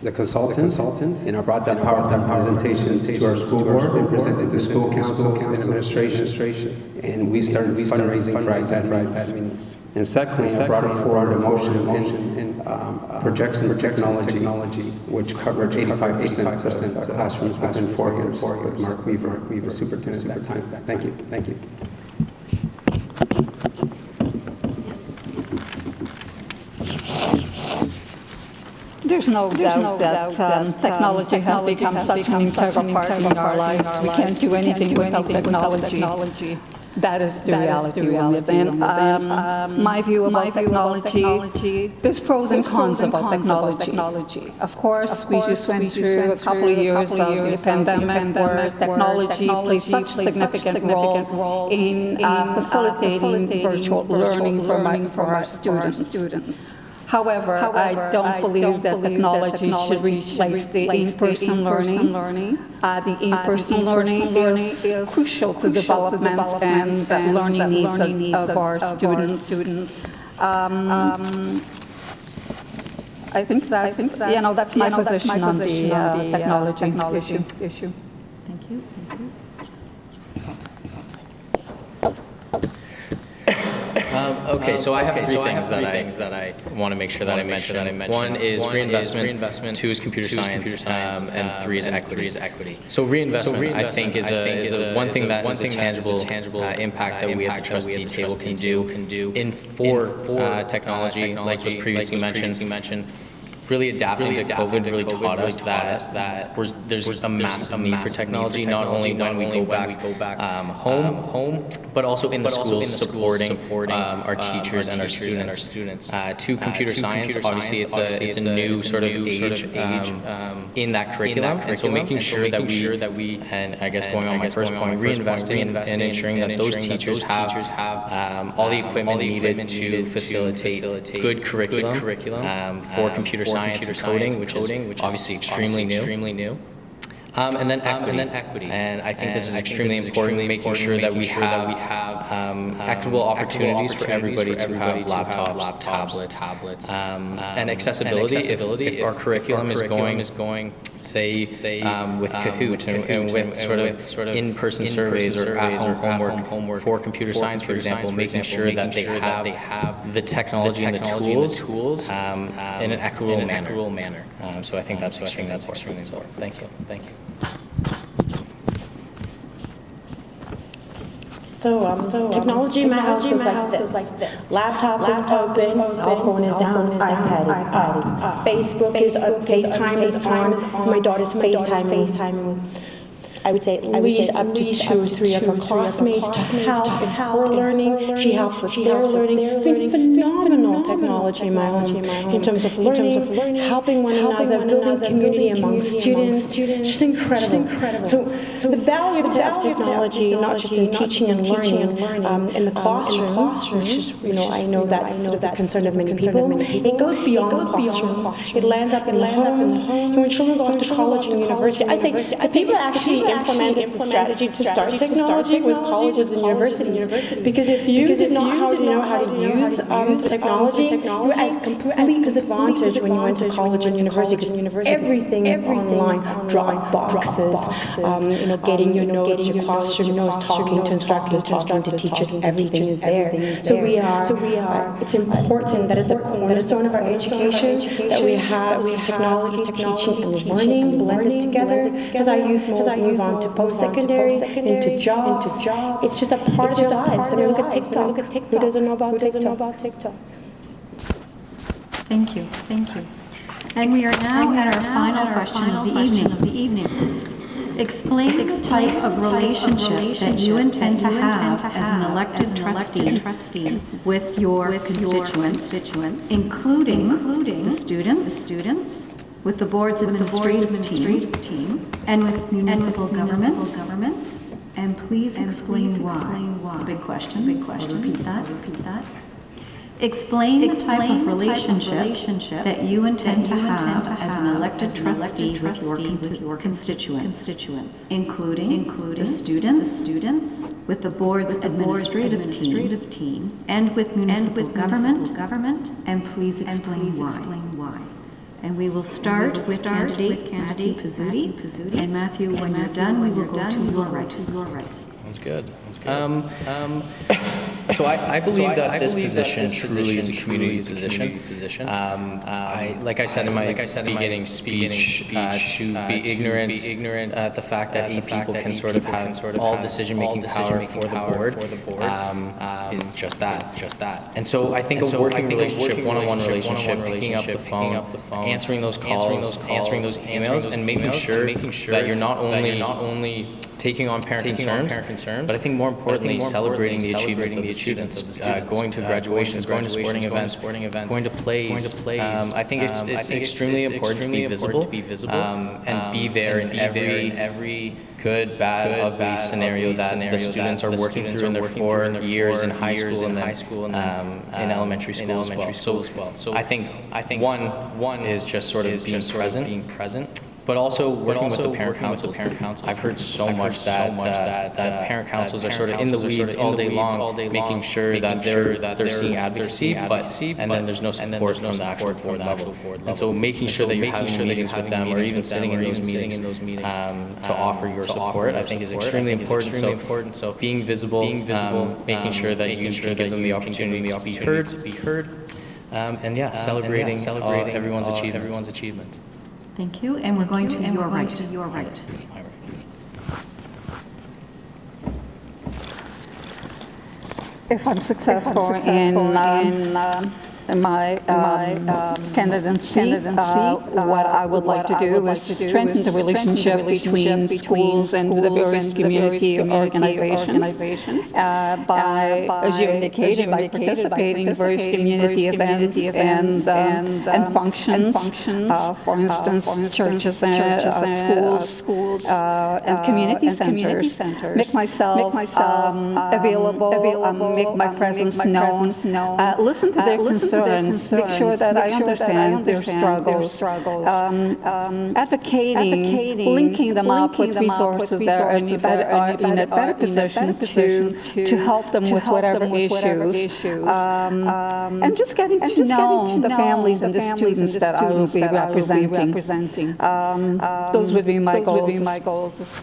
the consultants, and I brought that PowerPoint presentation to our school board and presented to school council and administration. And we started fundraising for iPad Minis. And secondly, I brought it forward a motion in projection technology, which covered 85% of classrooms within 4 years with Mark Weaver, the superintendent at that time. Thank you. There's no doubt that technology has become such an integral part in our lives. We can't do anything without technology. That is the reality we live in. My view about technology, there's pros and cons about technology. Of course, we just went through a couple of years of the pandemic where technology plays such a significant role in facilitating virtual learning for our students. However, I don't believe that technology should replace the in-person learning. The in-person learning is crucial to development and the learning needs of our students. I think that that's my position on the technology issue. Thank you. Okay, so I have three things that I want to make sure that I mention. One is reinvestment, two is computer science, and three is equity. So reinvestment, I think, is a one thing that is a tangible impact that we at the trustee table can do for technology, like was previously mentioned. Really adapting to COVID really taught us that there's a massive need for technology, not only when we go back home, but also in the schools supporting our teachers and our students. To computer science, obviously it's a new sort of age in that curriculum, and so making sure that we, and I guess going on my first point, reinvesting and ensuring that those teachers have all the equipment needed to facilitate good curriculum for computer science and coding, which is obviously extremely new. And then equity. And I think this is extremely important, making sure that we have equitable opportunities for everybody to have laptops, tablets, and accessibility. If our curriculum is going, say, with Kahoot and with sort of in-person surveys or at-home homework for computer science, for example, making sure that they have the technology and the tools in an equitable manner. So I think that's extremely important. Thank you. So technology in my house goes like this. Laptop is open, cell phone is down, iPad is up, Facebook is up, FaceTime is on. My daughter's FaceTiming with, I would say, at least up to 2 or 3 of her classmates to help in her learning. She helps with their learning. It's been phenomenal technology in my home in terms of learning, helping one another, building community among students. It's incredible. So the value of technology, not just in teaching and learning in the classroom, which is, I know that's sort of the concern of many people, it goes beyond the classroom. It lands up in the homes. And when children go off to college and university, I say the people actually implemented the strategy to start technology was colleges and universities. Because if you did not know how to use technology, you were at a complete disadvantage when you went to college and university, because everything is online. Drop boxes, getting your notes, your classroom notes, talking to instructors, talking to teachers, everything is there. So we are. It's important that at the cornerstone of our education that we have technology, teaching, and learning blended together. As our youth move on to post-secondary, into jobs. It's just a part of their lives. I mean, look at TikTok. Who doesn't know about TikTok? Thank you. And we are now at our final question of the evening. Explain the type of relationship that you intend to have as an elected trustee with your constituents, including the students, with the board's administrative team, and with municipal government. And please explain why. The big question. I'll repeat that. Explain the type of relationship that you intend to have as an elected trustee with your constituents, including the students, with the board's administrative team, and with municipal government, and please explain why. And we will start with candidate Matthew Pezuti. And Matthew, when you're done, we will go to your right. Sounds good. So I believe that this position truly is a community position. Like I said in my beginning speech, to be ignorant at the fact that 8 people can sort of have all decision-making power for the board is just that. And so I think a working relationship, one-on-one relationship, picking up the phone, answering those calls, answering those emails, and making sure that you're not only taking on parent concerns, but I think more importantly, celebrating the achievements of the students, going to graduations, going to sporting events, going to plays. I think it's extremely important to be visible, and be there in every good, bad, ugly scenario that the students are working through in their 4 years in high school and then in elementary school as well. So I think one is just sort of being present. But also working with the parent councils. I've heard so much that parent councils are sort of in the weeds all day long, making sure that they're seeing advocacy, and then there's no support from the actual board level. And so making sure that you're having meetings with them, or even sitting in those meetings to offer your support, I think is extremely important. So being visible, making sure that you can give them the opportunity to be heard, and celebrating everyone's achievements. Thank you, and we're going to your right. If I'm successful in my candidacy, what I would like to do is to strengthen the relationship between schools and the various community organizations by, as you indicated, by participating in various community events and functions, for instance, churches and schools and community centers. Make myself available, make my presence known, listen to their concerns, make sure that I understand their struggles, advocating, linking them up with resources that are in a better position to help them with whatever issues, and just getting to know the families and the students that I will be representing. Those would be my goals.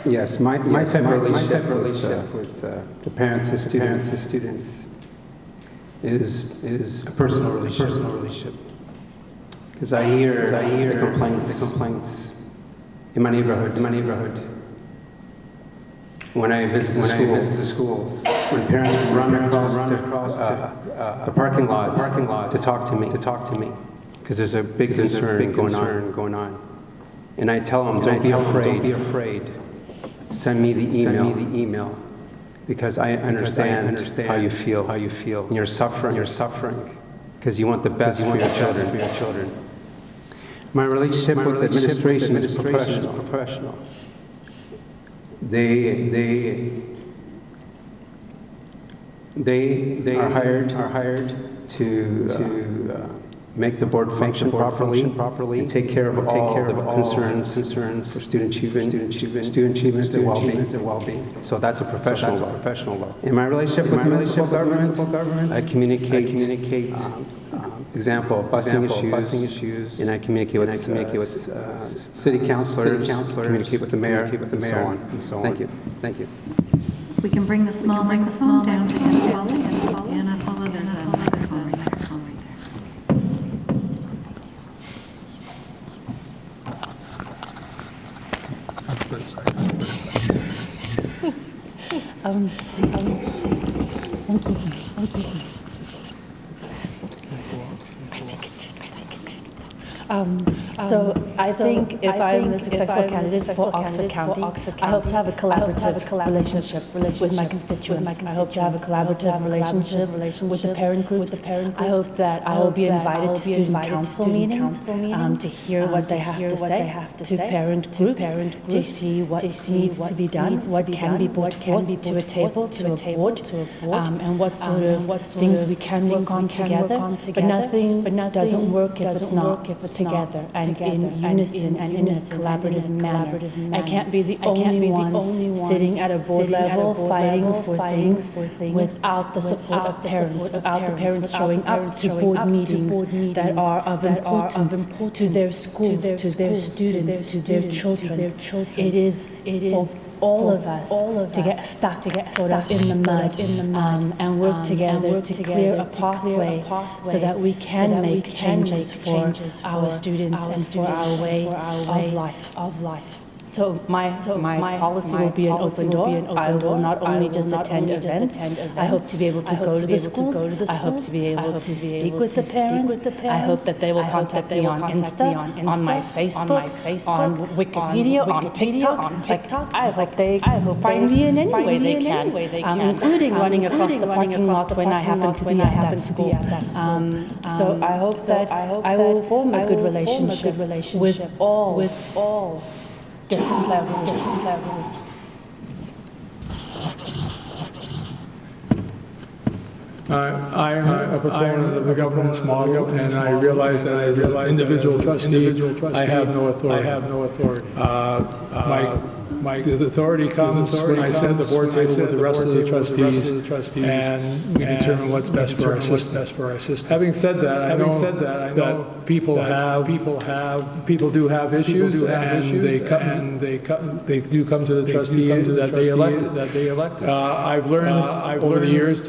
Yes, my type of relationship with the parents and students is a personal relationship. Because I hear the complaints in my neighborhood. When I visit the schools, when parents run across the parking lot to talk to me, because there's a big concern going on. And I tell them, don't be afraid. Send me the email, because I understand how you feel. And you're suffering, because you want the best for your children. My relationship with the administration is professional. They are hired to make the board function properly, and take care of all the concerns for student achievement, and well-being. So that's a professional law. In my relationship with municipal government, I communicate example, busing issues, and I communicate with city councilors, communicate with the mayor, and so on. Thank you. We can bring the small microphone down to Anna Paula. There's a microphone right there. Thank you. So I think if I'm a successful candidate for Oxford County, I hope to have a collaborative relationship with my constituents. I hope to have a collaborative relationship with the parent groups. I hope that I will be invited to student council meetings to hear what they have to say, to parent groups, to see what needs to be done, what can be brought forth to a table, to a board, and what sort of things we can work on together. But nothing doesn't work if it's not together and in unison and in a collaborative manner. I can't be the only one sitting at a board level fighting for things without the support of parents, without the parents showing up to board meetings that are of importance to their schools, to their students, to their children. It is for all of us to get stuck, to get sort of in the mud, and work together to clear a pathway so that we can make changes for our students and for our way of life. So my policy will be an open door. I will not only just attend events. I hope to be able to go to the schools. I hope to be able to speak with the parents. I hope that they will contact me on Insta, on my Facebook, on Wikipedia, on TikTok. I hope they find me in any way they can, including running across the parking lot when I happen to be at that school. So I hope that I will form a good relationship with all different levels. I am a proponent of the governance model, and I realize that as an individual trustee, I have no authority. My authority comes when I sit at the board table with the rest of the trustees, and we determine what's best for our system. Having said that, I know that people do have issues, and they do come to the trustee that they elected. I've learned over the years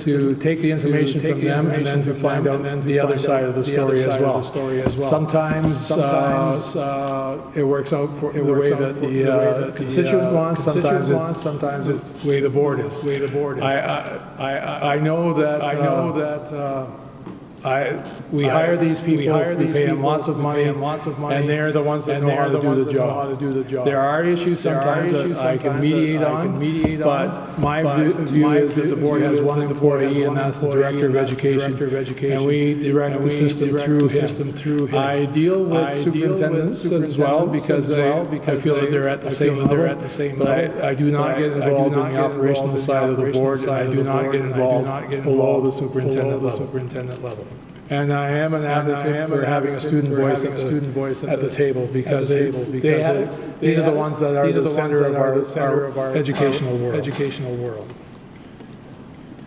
to take the information from them and then to find out the other side of the story as well. Sometimes it works out for the way that the constituent wants. Sometimes it's the way the board is. I know that. We hire these people, we pay them lots of money, and they're the ones that know how to do the job. There are issues sometimes that I can mediate on, but my view is that the board has one employee, and that's the Director of Education, and we direct the system through him. I deal with superintendents as well, because I feel that they're at the same level, but I do not get involved in the operational side of the board, and I do not get involved below the superintendent level. And I am an advocate for having a student voice at the table, because these are the ones that are the center of our educational world.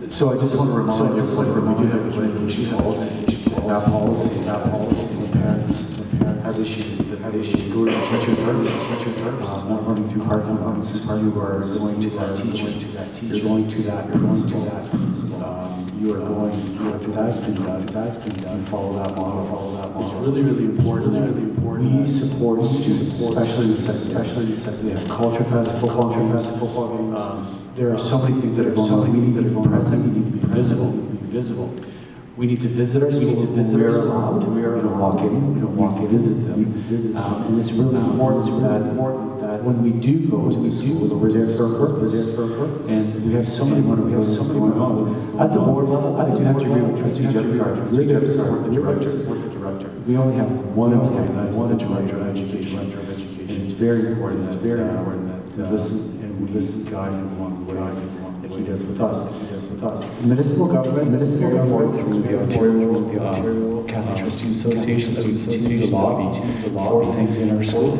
So I just want to remind everyone, we do have a education policy. That policy, the parents have issues go to the teacher first, not running through hard ones. You are going to that teacher, you're going to that principal. You are going to that's been done, follow that model. It's really important that we support students, especially we have culture fest, football games. There are so many things that are going on. We need to be present. We need to be visible. We need to visit our schools when we are allowed. We don't walk in, visit them. And it's really important that when we do go to the schools, we're there for a purpose. And we have so many wonderful things going on. At the board level, I do have to agree with Trustee Jeffrey. We're there to support the director. We only have one employee, that is the Director of Education. And it's very important that we listen, guide him along the way that he does with us. Municipal government board through the Ontario Catholic Trustees Association, we continue to lobby for things in our schools.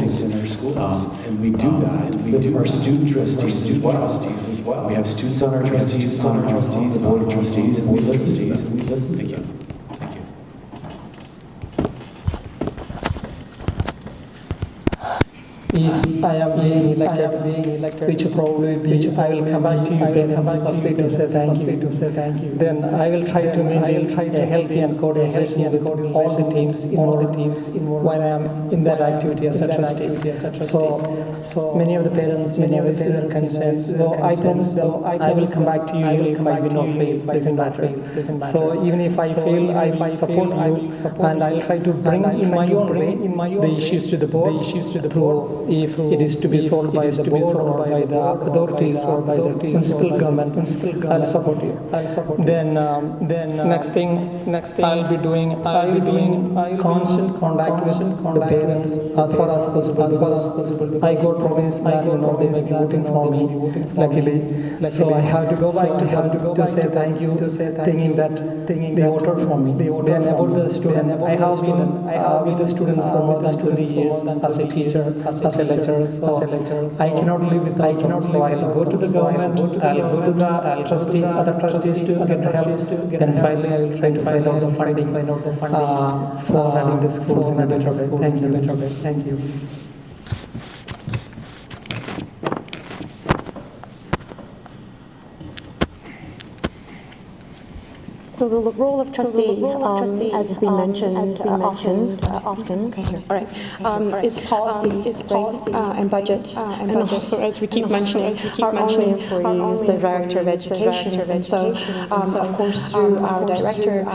And we do that with our student trustees as well. We have students on our trustees, on the board of trustees, and we listen to them. Thank you. if I am being elected, which probably be, I will come back to you parents firstly to say thank you. Then I will try to maintain a healthy and coordination with all the teams involved when I am in that activity as a trustee. So many of the parents, many of the students concerns. So I promise them I will come back to you even if I win or fail. Doesn't matter. So even if I fail, I will support you, and I will try to bring in my own way the issues to the board. Through if it is to be solved by the board or by the authorities or by the municipal government, I'll support you. Then next thing I'll be doing constant contact with the parents as far as possible. I got promise that they will be voting for me. Luckily, so I have to go back to them to say thank you, thinking that they voted for me. Then about the student, I have been with the student for more than 20 years as a teacher, as a lecturer. So I cannot live without them. So I'll go to the government, I'll go to the other trustees to get the help. Then finally I will try to find out the funding for running the schools in a better way. Thank you. So the role of trustee, as has been mentioned often, okay, all right, is policy, and budget, and also, as we keep mentioning, our only employee is the Director of Education. And so, of course, through our director,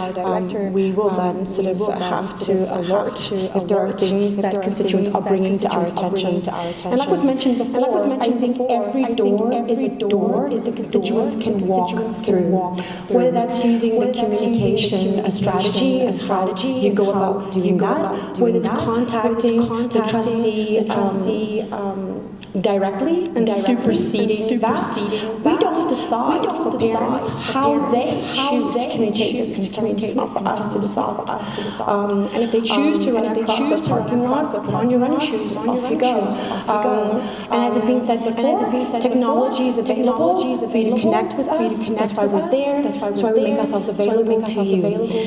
we will then sort of have to alert if there are things that constituents are bringing to our attention. And like was mentioned before, I think every door is a door that the constituents can walk through, whether that's using the communication, a strategy, you go about doing that, whether it's contacting the trustee directly and superseding that. We don't decide for parents how they choose to communicate their concerns. It's not for us to decide. And if they choose to run across the parking lot, put on your running shoes, off you go. And as has been said before, technology is available for you to connect with us. That's why we're there. That's why we make ourselves available to you.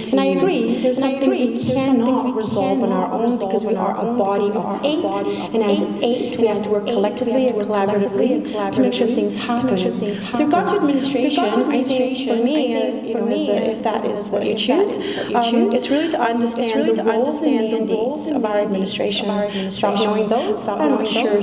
And I agree, there's some things we cannot resolve on our own because we are a body of 8. And as 8, we have to work collectively and collaboratively to make sure things happen. With regards to administration, I think for me, if that is what you choose, it's really to understand the roles and mandates of our administration. Without knowing those, I'm not sure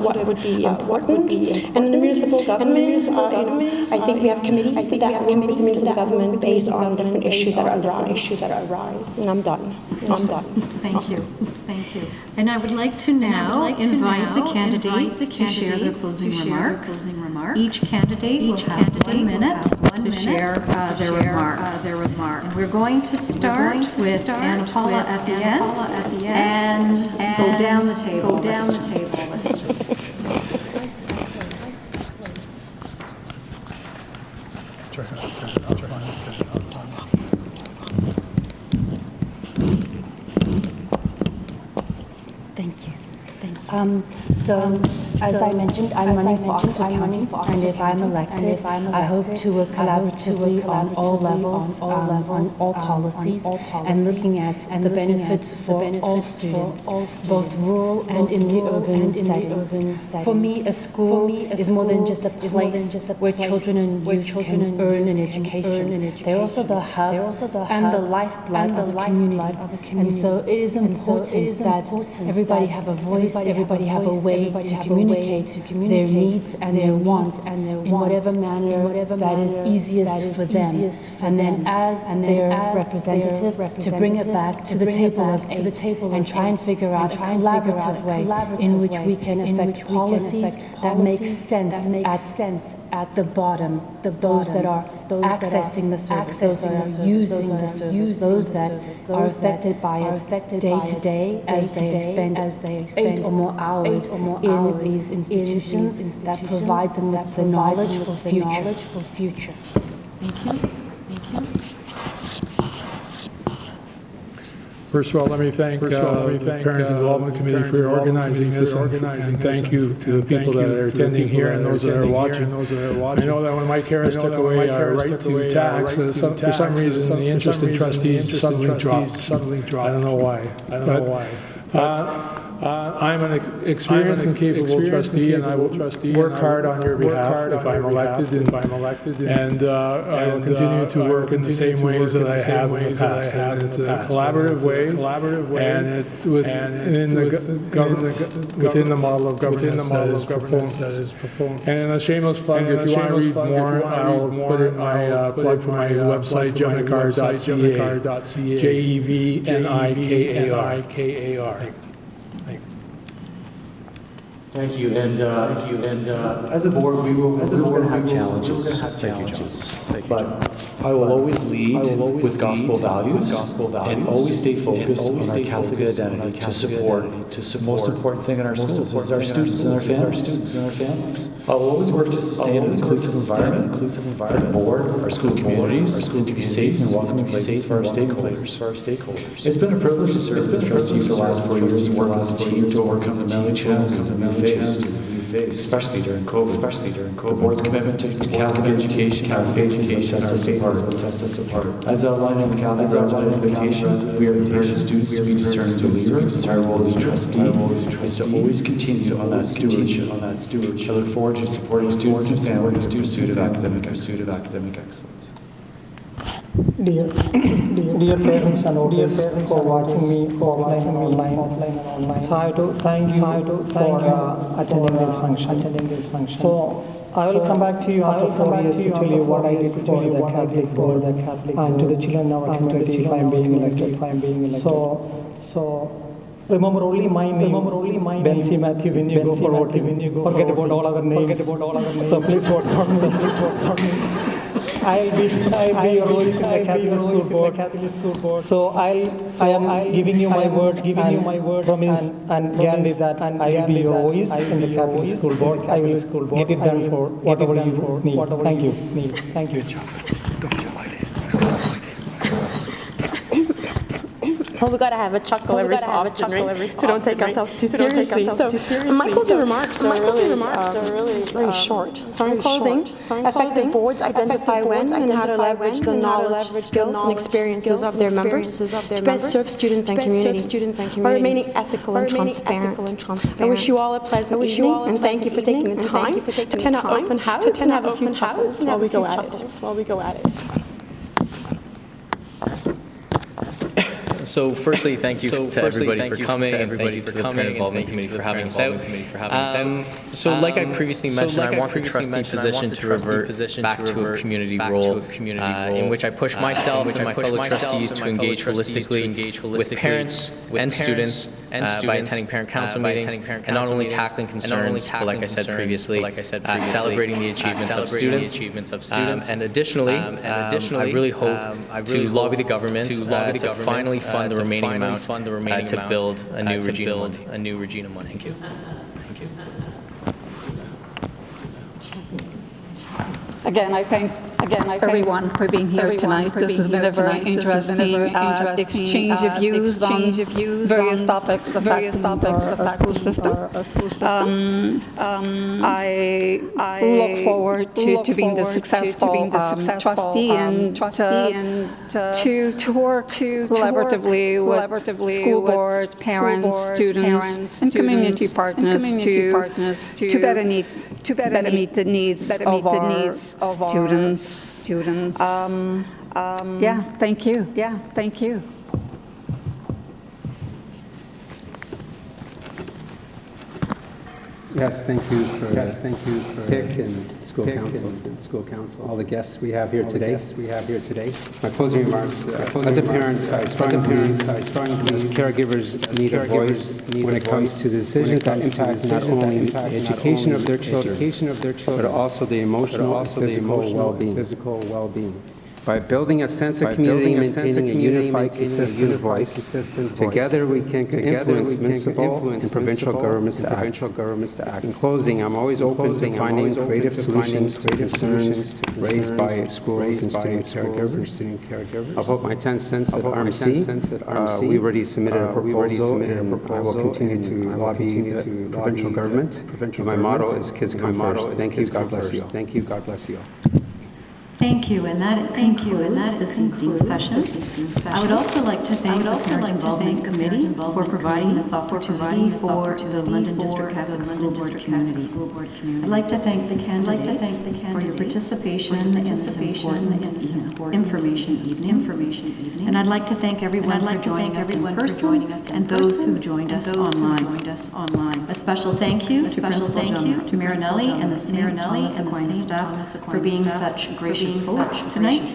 what would be important. And in the municipal government, I think we have committees that work with the municipal government based on different issues that arise. And I'm done. Thank you. And I would like to now invite the candidates to share their closing remarks. Each candidate will have 1 minute to share their remarks. And we're going to start with Anna Paula at the end and go down the table list. So, as I mentioned, I'm running for Oxford County, and if I'm elected, I hope to work collaboratively on all levels, on all policies, and looking at the benefits for all students, both rural and in the urban settings. For me, a school is more than just a place where children and youth can earn an education. They're also the hub and the lifeblood of a community. And so it is important that everybody have a voice, everybody have a way to communicate their needs and their wants in whatever manner that is easiest for them. And then as their representative, to bring it back to the table of 8 and try and figure out a collaborative way in which we can affect policies that make sense at the bottom, those that are accessing the service, those that are using the service, those that are affected by it day to day as they spend 8 or more hours in these institutions that provide them with the knowledge for future. Thank you. First of all, let me thank the Parent Involvement Committee for organizing this, and thank you to the people that are attending here and those that are watching. I know that when Mike Harris took away our right to tax, for some reason the interest in trustees suddenly dropped. I don't know why. I'm an experienced and capable trustee, and I will work hard on your behalf if I'm elected, and I will continue to work in the same ways that I have in the past. And it's a collaborative way, and it within the model of governance that is proposed. And a shameless plug, if you want to read more, I'll put in my plug for my website, jevnikar.ca, JEVNIKAR. Thank you. And as a board, we're going to have challenges. But I will always lead with gospel values and always stay focused on our Catholic identity to support the most important thing in our schools is our students and our families. I will always work to sustain an inclusive environment for the board, our school communities, and to be safe and welcoming places for our stakeholders. It's been a privilege to serve as a trustee for the last 4 years and work with the team to overcome the many challenges that we faced, especially during COVID. The board's commitment to Catholic education, our faith is what sets us apart. As outlined in the Catholic Grounded Invitation, we are prepared as students to be discerning believers. Our role as a trustee is to always continue on that stewardship. I look forward to supporting students and families in pursuit of academic excellence. Dear parents and audience for watching me offline and online. So I have to thank you for attending this function. So I will come back to you after 4 years to tell you what I did for the Catholic board and to the children in our community if I am being elected. So remember only my name, Bensi Matthew, when you go for voting. Forget about all other names. So please vote for me. I'll be your voice in the Catholic School Board. So I am giving you my word, promise and guarantee that I will be your voice in the Catholic School Board. I will get it done for whatever you need. Thank you. Well, we gotta have a chuckle every so often, right? So don't take ourselves too seriously. My closing remarks are really very short. So in closing, effective boards identify when and how to leverage the knowledge, skills, and experiences of their members to best serve students and communities by remaining ethical and transparent. I wish you all a pleasant evening, and thank you for taking the time to attend our open house and have a few chuckles while we go at it. So firstly, thank you to everybody for coming, and thank you to the Parent Involvement Committee for having us out. So like I previously mentioned, I want the trustee position to revert back to a community role in which I push myself and my fellow trustees to engage holistically with parents and students by attending parent council meetings and not only tackling concerns, but like I said previously, celebrating the achievements of students. And additionally, I really hope to lobby the government to finally fund the remaining amount to build a new Regina 1. Thank you. Again, I thank everyone for being here tonight. This has been a very interesting exchange of views on various topics affecting our school system. I look forward to being the successful trustee and to work collaboratively with school board, parents, students, and community partners to better meet the needs of our students. Yeah, thank you. Yes, thank you for Pick and school council, all the guests we have here today. My closing remarks, as a parent, I strongly believe caregivers need a voice when it comes to decisions that impact not only the education of their children, but also the emotional and physical well-being. By building a sense of community and maintaining a unified, consistent voice, together we can influence municipal and provincial governments to act. In closing, I'm always open to finding creative solutions to concerns raised by schools and student caregivers. I'll put my 10 cents at RMC. We've already submitted a proposal, and I will continue to lobby the provincial government. My motto is kids come first. Thank you. God bless you. Thank you, and that concludes this evening's session. I would also like to thank the Parent Involvement Committee for providing this opportunity for the London District Catholic School Board community. I'd like to thank the candidates for your participation in this important information evening. And I'd like to thank everyone for joining us in person and those who joined us online. A special thank you to Principal John Marinelli and the St. Thomas Aquinas staff for being such gracious hosts tonight.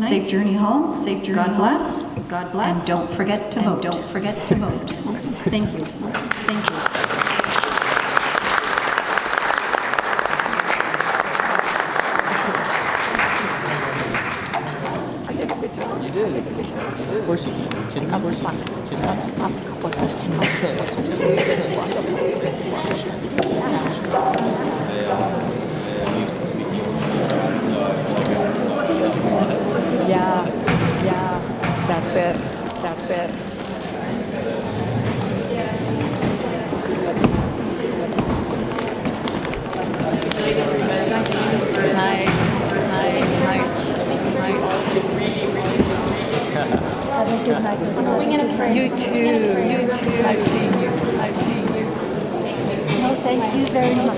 Safe journey home. God bless. And don't forget to vote. Thank you. You did. Of course you did. Of course you Yeah, that's it. Night. Have a good night. You too. I've seen you. No, thank you very much.